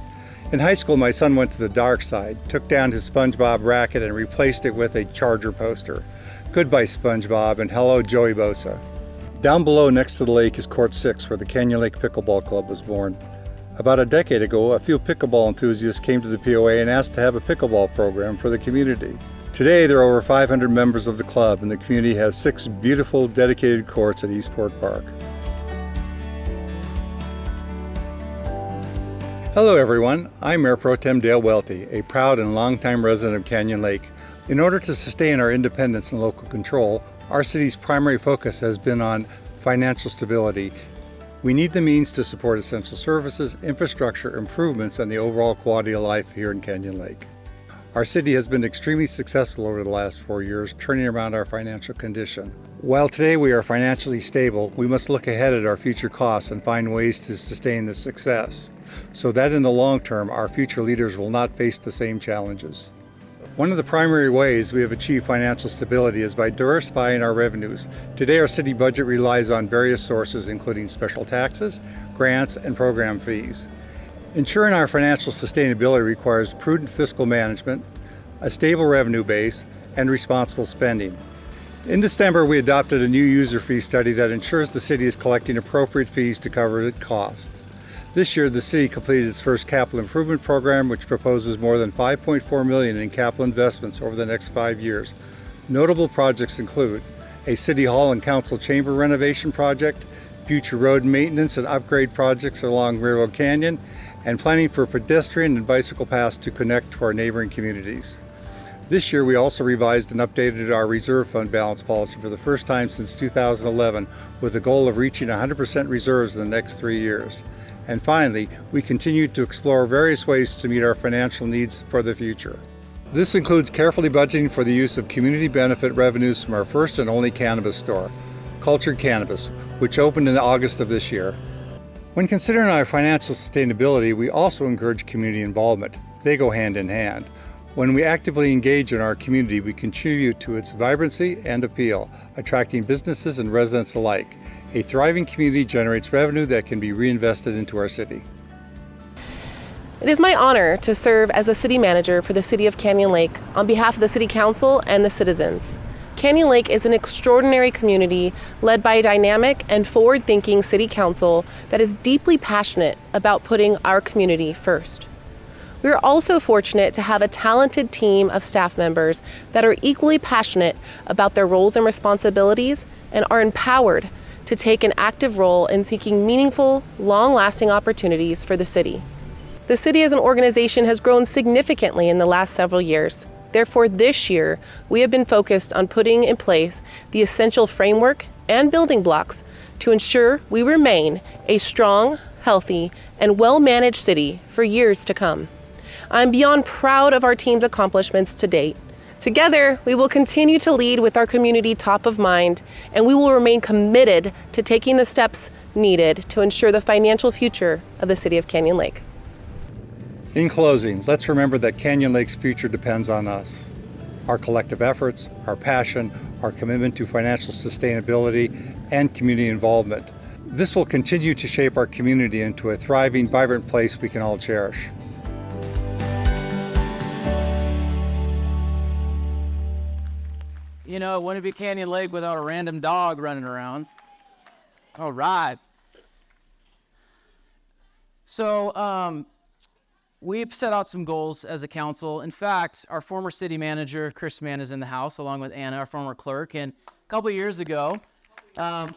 In high school, my son went to the dark side, took down his SpongeBob racket and replaced it with a Charger poster. Goodbye, SpongeBob, and hello, Joey Bosa. Down below next to the lake is Court 6, where the Canyon Lake Pickleball Club was born. About a decade ago, a few pickleball enthusiasts came to the POA and asked to have a pickleball program for the community. Today, there are over 500 members of the club, and the community has 6 beautiful, dedicated courts at Eastport Park. Hello, everyone. I'm Mayor Pro Tem Dale Welty, a proud and longtime resident of Canyon Lake. In order to sustain our independence and local control, our city's primary focus has been on financial stability. We need the means to support essential services, infrastructure improvements, and the overall quality of life here in Canyon Lake. Our city has been extremely successful over the last 4 years, turning around our financial condition. While today we are financially stable, we must look ahead at our future costs and find ways to sustain this success, so that in the long term, our future leaders will not face the same challenges. One of the primary ways we have achieved financial stability is by diversifying our revenues. Today, our city budget relies on various sources, including special taxes, grants, and program fees. Ensuring our financial sustainability requires prudent fiscal management, a stable revenue base, and responsible spending. In December, we adopted a new user fee study that ensures the city is collecting appropriate fees to cover its cost. This year, the city completed its first capital improvement program, which proposes more than $5.4 million in capital investments over the next 5 years. Notable projects include a City Hall and Council Chamber renovation project, future road maintenance and upgrade projects along Railroad Canyon, and planning for pedestrian and bicycle paths to connect to our neighboring communities. This year, we also revised and updated our reserve fund balance policy for the first time since 2011, with the goal of reaching 100% reserves in the next 3 years. And finally, we continue to explore various ways to meet our financial needs for the future. This includes carefully budgeting for the use of community benefit revenues from our first and only cannabis store, Cultured Cannabis, which opened in August of this year. When considering our financial sustainability, we also encourage community involvement. They go hand in hand. When we actively engage in our community, we contribute to its vibrancy and appeal, attracting businesses and residents alike. A thriving community generates revenue that can be reinvested into our city. It is my honor to serve as the city manager for the City of Canyon Lake on behalf of the City Council and the citizens. Canyon Lake is an extraordinary community led by a dynamic and forward-thinking City Council that is deeply passionate about putting our community first. We are also fortunate to have a talented team of staff members that are equally passionate about their roles and responsibilities and are empowered to take an active role in seeking meaningful, long-lasting opportunities for the city. The city as an organization has grown significantly in the last several years. Therefore, this year, we have been focused on putting in place the essential framework and building blocks to ensure we remain a strong, healthy, and well-managed city for years to come. I'm beyond proud of our team's accomplishments to date. Together, we will continue to lead with our community top of mind, and we will remain committed to taking the steps needed to ensure the financial future of the City of Canyon Lake. In closing, let's remember that Canyon Lake's future depends on us. Our collective efforts, our passion, our commitment to financial sustainability, and community involvement. This will continue to shape our community into a thriving, vibrant place we can all cherish. You know, it wouldn't be Canyon Lake without a random dog running around. All right. So, we've set out some goals as a council. In fact, our former city manager, Chris Mann, is in the house, along with Anna, our former clerk. And a couple of years ago,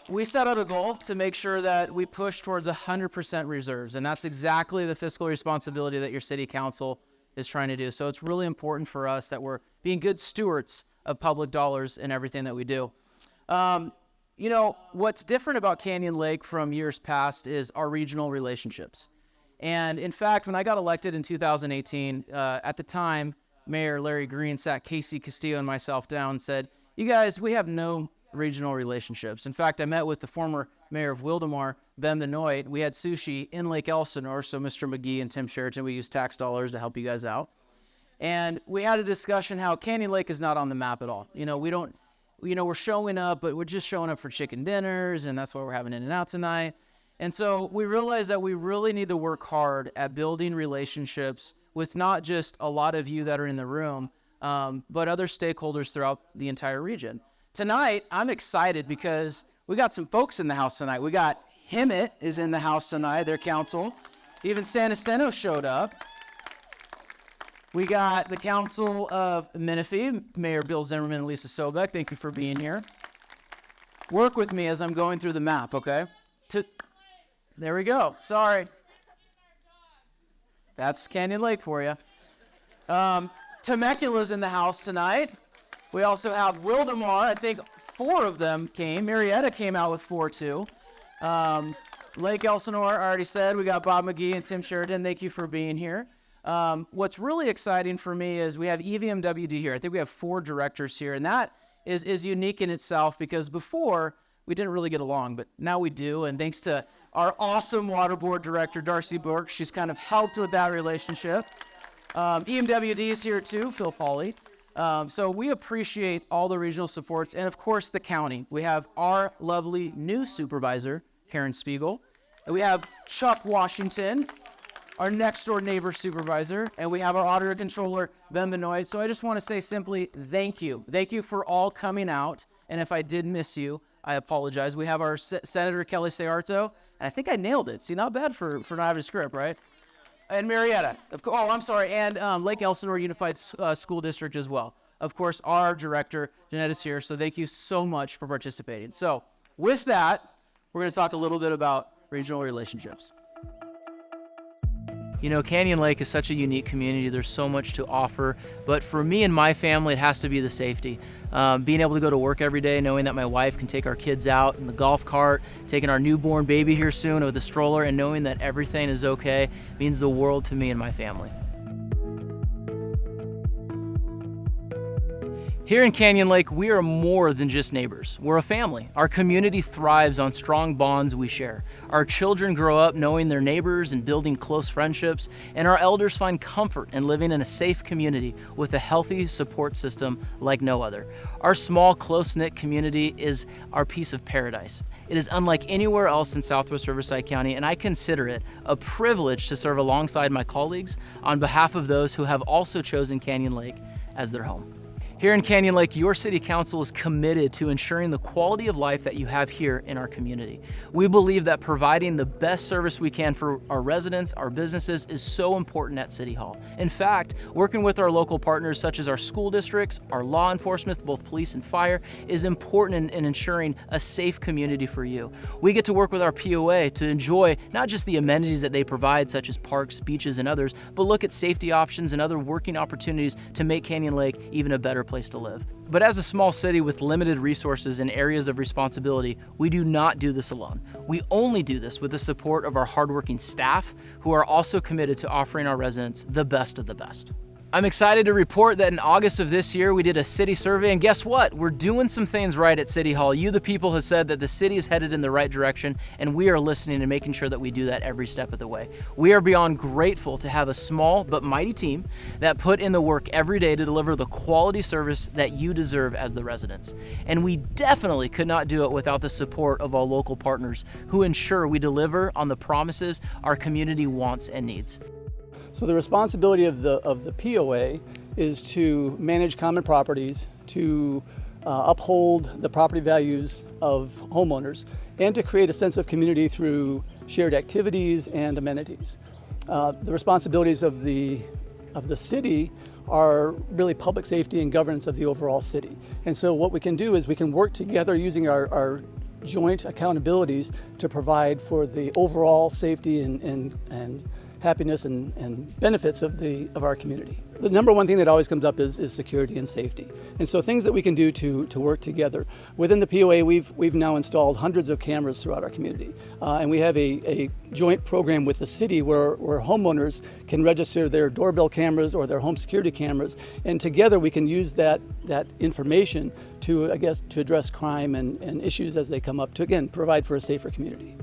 We set out a goal to make sure that we push towards 100% reserves, and that's exactly the fiscal responsibility that your city council is trying to do. So it's really important for us that we're being good stewards of public dollars in everything that we do. You know, what's different about Canyon Lake from years past is our regional relationships. And in fact, when I got elected in 2018, at the time, Mayor Larry Green sat Casey Castillo and myself down and said, you guys, we have no regional relationships. In fact, I met with the former mayor of Wildemar, Ben Benoit. We had sushi in Lake Elsinore, so Mr. McGee and Tim Sheraton, we used tax dollars to help you guys out. And we had a discussion how Canyon Lake is not on the map at all. You know, we're showing up, but we're just showing up for chicken dinners, and that's why we're having In-N-Out tonight. And so we realized that we really need to work hard at building relationships with not just a lot of you that are in the room, but other stakeholders throughout the entire region. Tonight, I'm excited because we got some folks in the house tonight. We got Hemet is in the house tonight, their council. Even San Esteno showed up. We got the Council of Menifee, Mayor Bill Zimmerman and Lisa Sobek. Thank you for being here. Work with me as I'm going through the map, okay? There we go. Sorry. That's Canyon Lake for you. Temecula's in the house tonight. We also have Wildemar. I think 4 of them came. Marietta came out with 4 too. Lake Elsinore, I already said. We got Bob McGee and Tim Sheridan. Thank you for being here. What's really exciting for me is we have EVMWD here. I think we have 4 directors here, and that is unique in itself because before we didn't really get along, but now we do, and thanks to our awesome water board director, Darcy Burke, she's kind of helped with that relationship. EMWD is here too, Phil Pauly. So we appreciate all the regional supports, and of course the county. We have our lovely new supervisor, Karen Spiegel, and we have Chuck Washington, our next door neighbor supervisor, and we have our auditor controller, Ben Benoit. So I just want to say simply thank you. Thank you for all coming out, and if I did miss you, I apologize. We have our Senator Kelly Sayarto, and I think I nailed it. See, not bad for not having a script, right? And Marietta. I'm sorry, and Lake Elsinore Unified School District as well. Of course, our director, Jeanette, is here, so thank you so much for participating. So with that, we're going to talk a little bit about regional relationships. You know, Canyon Lake is such a unique community. There's so much to offer, but for me and my family, it has to be the safety. Being able to go to work every day, knowing that my wife can take our kids out in the golf cart, taking our newborn baby here soon with a stroller, and knowing that everything is okay means the world to me and my family. Here in Canyon Lake, we are more than just neighbors. We're a family. Our community thrives on strong bonds we share. Our children grow up knowing their neighbors and building close friendships, and our elders find comfort in living in a safe community with a healthy support system like no other. Our small, close-knit community is our piece of paradise. It is unlike anywhere else in Southwest Riverside County, and I consider it a privilege to serve alongside my colleagues on behalf of those who have also chosen Canyon Lake as their home. Here in Canyon Lake, your city council is committed to ensuring the quality of life that you have here in our community. We believe that providing the best service we can for our residents, our businesses, is so important at City Hall. In fact, working with our local partners such as our school districts, our law enforcement, both police and fire, is important in ensuring a safe community for you. We get to work with our POA to enjoy not just the amenities that they provide, such as parks, beaches, and others, but look at safety options and other working opportunities to make Canyon Lake even a better place to live. But as a small city with limited resources and areas of responsibility, we do not do this alone. We only do this with the support of our hardworking staff, who are also committed to offering our residents the best of the best. I'm excited to report that in August of this year, we did a city survey, and guess what? We're doing some things right at City Hall. You, the people, have said that the city is headed in the right direction, and we are listening and making sure that we do that every step of the way. We are beyond grateful to have a small but mighty team that put in the work every day to deliver the quality service that you deserve as the residents. And we definitely could not do it without the support of our local partners who ensure we deliver on the promises our community wants and needs. So the responsibility of the POA is to manage common properties, to uphold the property values of homeowners, and to create a sense of community through shared activities and amenities. The responsibilities of the city are really public safety and governance of the overall city. And so what we can do is we can work together using our joint accountabilities to provide for the overall safety and happiness and benefits of our community. The number one thing that always comes up is security and safety. And so things that we can do to work together. Within the POA, we've now installed hundreds of cameras throughout our community. And we have a joint program with the city where homeowners can register their doorbell cameras or their home security cameras. And together we can use that information to address crime and issues as they come up to, again, provide for a safer community.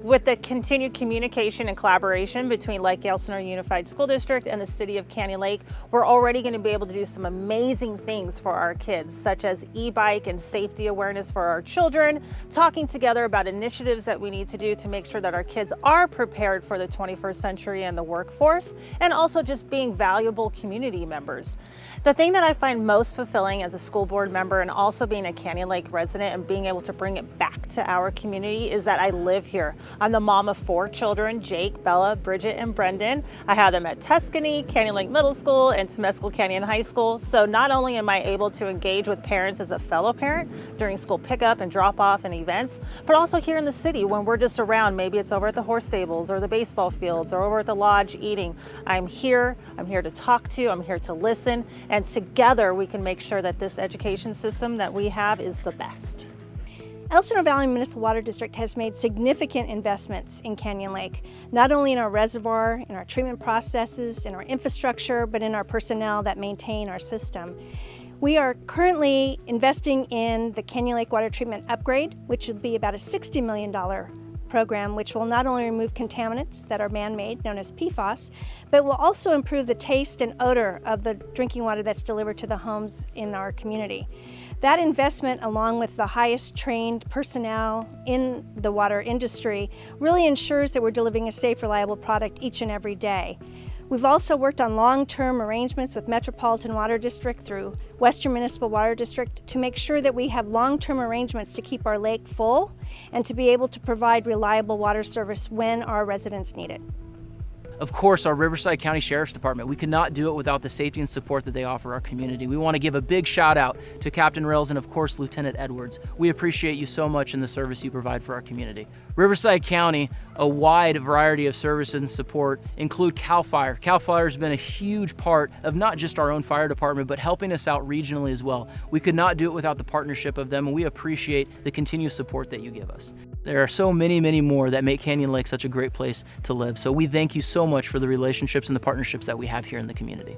With the continued communication and collaboration between Lake Elsinore Unified School District and the City of Canyon Lake, we're already going to be able to do some amazing things for our kids, such as e-bike and safety awareness for our children, talking together about initiatives that we need to do to make sure that our kids are prepared for the 21st century and the workforce, and also just being valuable community members. The thing that I find most fulfilling as a school board member and also being a Canyon Lake resident and being able to bring it back to our community is that I live here. I'm the mom of 4 children, Jake, Bella, Bridget, and Brendan. I have them at Tuscany, Canyon Lake Middle School, and Temescal Canyon High School. So not only am I able to engage with parents as a fellow parent during school pickup and drop off and events, but also here in the city when we're just around, maybe it's over at the horse stables or the baseball fields or over at the lodge eating. I'm here to talk to, I'm here to listen, and together we can make sure that this education system that we have is the best. Elsinore Valley Municipal Water District has made significant investments in Canyon Lake, not only in our reservoir, in our treatment processes, in our infrastructure, but in our personnel that maintain our system. We are currently investing in the Canyon Lake Water Treatment Upgrade, which will be about a $60 million program, which will not only remove contaminants that are man-made, known as PFAS, but will also improve the taste and odor of the drinking water that's delivered to the homes in our community. That investment, along with the highest trained personnel in the water industry, really ensures that we're delivering a safe, reliable product each and every day. We've also worked on long-term arrangements with Metropolitan Water District through Western Municipal Water District to make sure that we have long-term arrangements to keep our lake full and to be able to provide reliable water service when our residents need it. Of course, our Riverside County Sheriff's Department, we could not do it without the safety and support that they offer our community. We want to give a big shout out to Captain Rails and of course Lieutenant Edwards. We appreciate you so much in the service you provide for our community. Riverside County, a wide variety of services and support include CAL FIRE. CAL FIRE has been a huge part of not just our own fire department, but helping us out regionally as well. We could not do it without the partnership of them, and we appreciate the continued support that you give us. There are so many, many more that make Canyon Lake such a great place to live. So we thank you so much for the relationships and the partnerships that we have here in the community.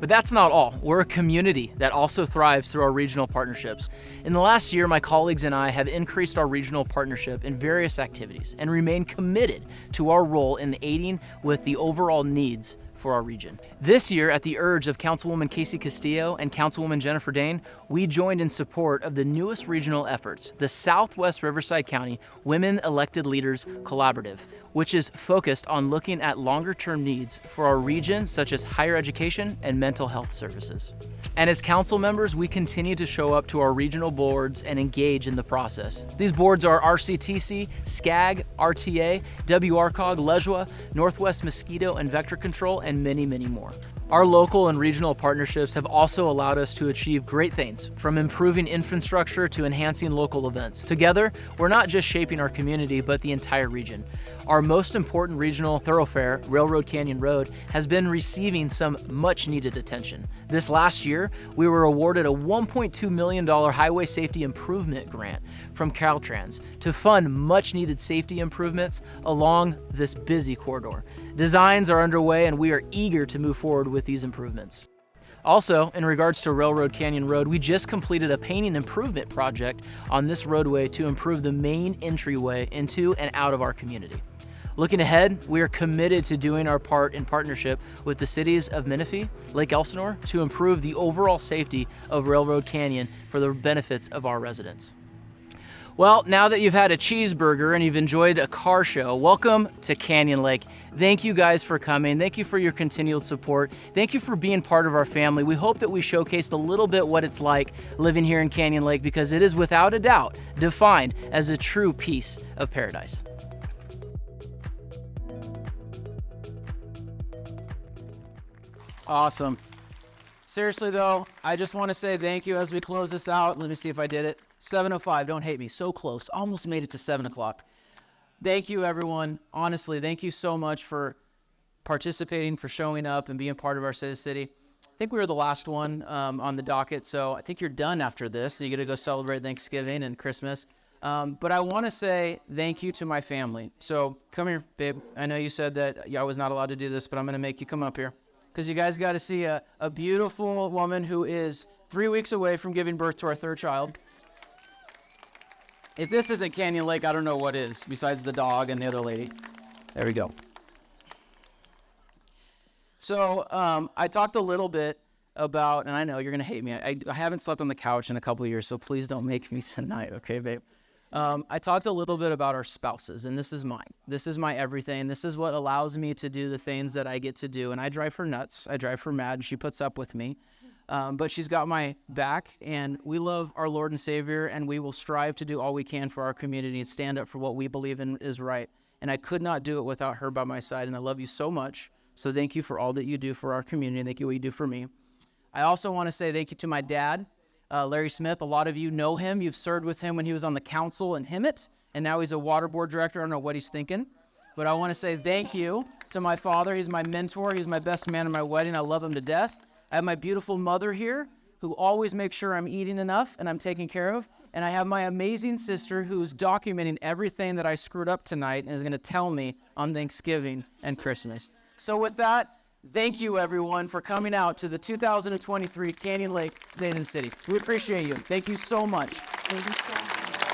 But that's not all. We're a community that also thrives through our regional partnerships. In the last year, my colleagues and I have increased our regional partnership in various activities and remain committed to our role in aiding with the overall needs for our region. This year, at the urge of Councilwoman Casey Castillo and Councilwoman Jennifer Dane, we joined in support of the newest regional efforts, the Southwest Riverside County Women Elected Leaders Collaborative, which is focused on looking at longer-term needs for our region, such as higher education and mental health services. And as council members, we continue to show up to our regional boards and engage in the process. These boards are RCTC, SCAG, RTA, WRCOG, LEJWA, Northwest Mosquito and Vector Control, and many, many more. Our local and regional partnerships have also allowed us to achieve great things, from improving infrastructure to enhancing local events. Together, we're not just shaping our community, but the entire region. Our most important regional thoroughfare, Railroad Canyon Road, has been receiving some much-needed attention. This last year, we were awarded a $1.2 million highway safety improvement grant from Caltrans to fund much-needed safety improvements along this busy corridor. Designs are underway, and we are eager to move forward with these improvements. Also, in regards to Railroad Canyon Road, we just completed a painting improvement project on this roadway to improve the main entryway into and out of our community. Looking ahead, we are committed to doing our part in partnership with the cities of Menifee, Lake Elsinore, to improve the overall safety of Railroad Canyon for the benefits of our residents. Well, now that you've had a cheeseburger and you've enjoyed a car show, welcome to Canyon Lake. Thank you guys for coming. Thank you for your continued support. Thank you for being part of our family. We hope that we showcased a little bit what it's like living here in Canyon Lake, because it is without a doubt defined as a true piece of paradise. Awesome. Seriously though, I just want to say thank you as we close this out. Let me see if I did it. 7:05, don't hate me, so close, almost made it to 7 o'clock. Thank you, everyone. Honestly, thank you so much for participating, for showing up and being part of our city. I think we were the last one on the docket, so I think you're done after this. So you get to go celebrate Thanksgiving and Christmas. But I want to say thank you to my family. So come here, babe. I know you said that I was not allowed to do this, but I'm going to make you come up here because you guys got to see a beautiful woman who is 3 weeks away from giving birth to our third child. If this isn't Canyon Lake, I don't know what is, besides the dog and the other lady. There we go. So I talked a little bit about, and I know you're going to hate me. I haven't slept on the couch in a couple of years, so please don't make me tonight, okay, babe? I talked a little bit about our spouses, and this is mine. This is my everything. This is what allows me to do the things that I get to do, and I drive her nuts. I drive her mad, and she puts up with me. But she's got my back, and we love our Lord and Savior, and we will strive to do all we can for our community and stand up for what we believe in is right. And I could not do it without her by my side, and I love you so much. So thank you for all that you do for our community, and thank you for what you do for me. I also want to say thank you to my dad, Larry Smith. A lot of you know him. You've served with him when he was on the council in Hemet, and now he's a water board director. I don't know what he's thinking. But I want to say thank you to my father. He's my mentor. He's my best man at my wedding. I love him to death. I have my beautiful mother here who always makes sure I'm eating enough and I'm taken care of. And I have my amazing sister who's documenting everything that I screwed up tonight and is going to tell me on Thanksgiving and Christmas. So with that, thank you, everyone, for coming out to the 2023 Canyon Lake State and City. We appreciate you. Thank you so much. Thank you so much.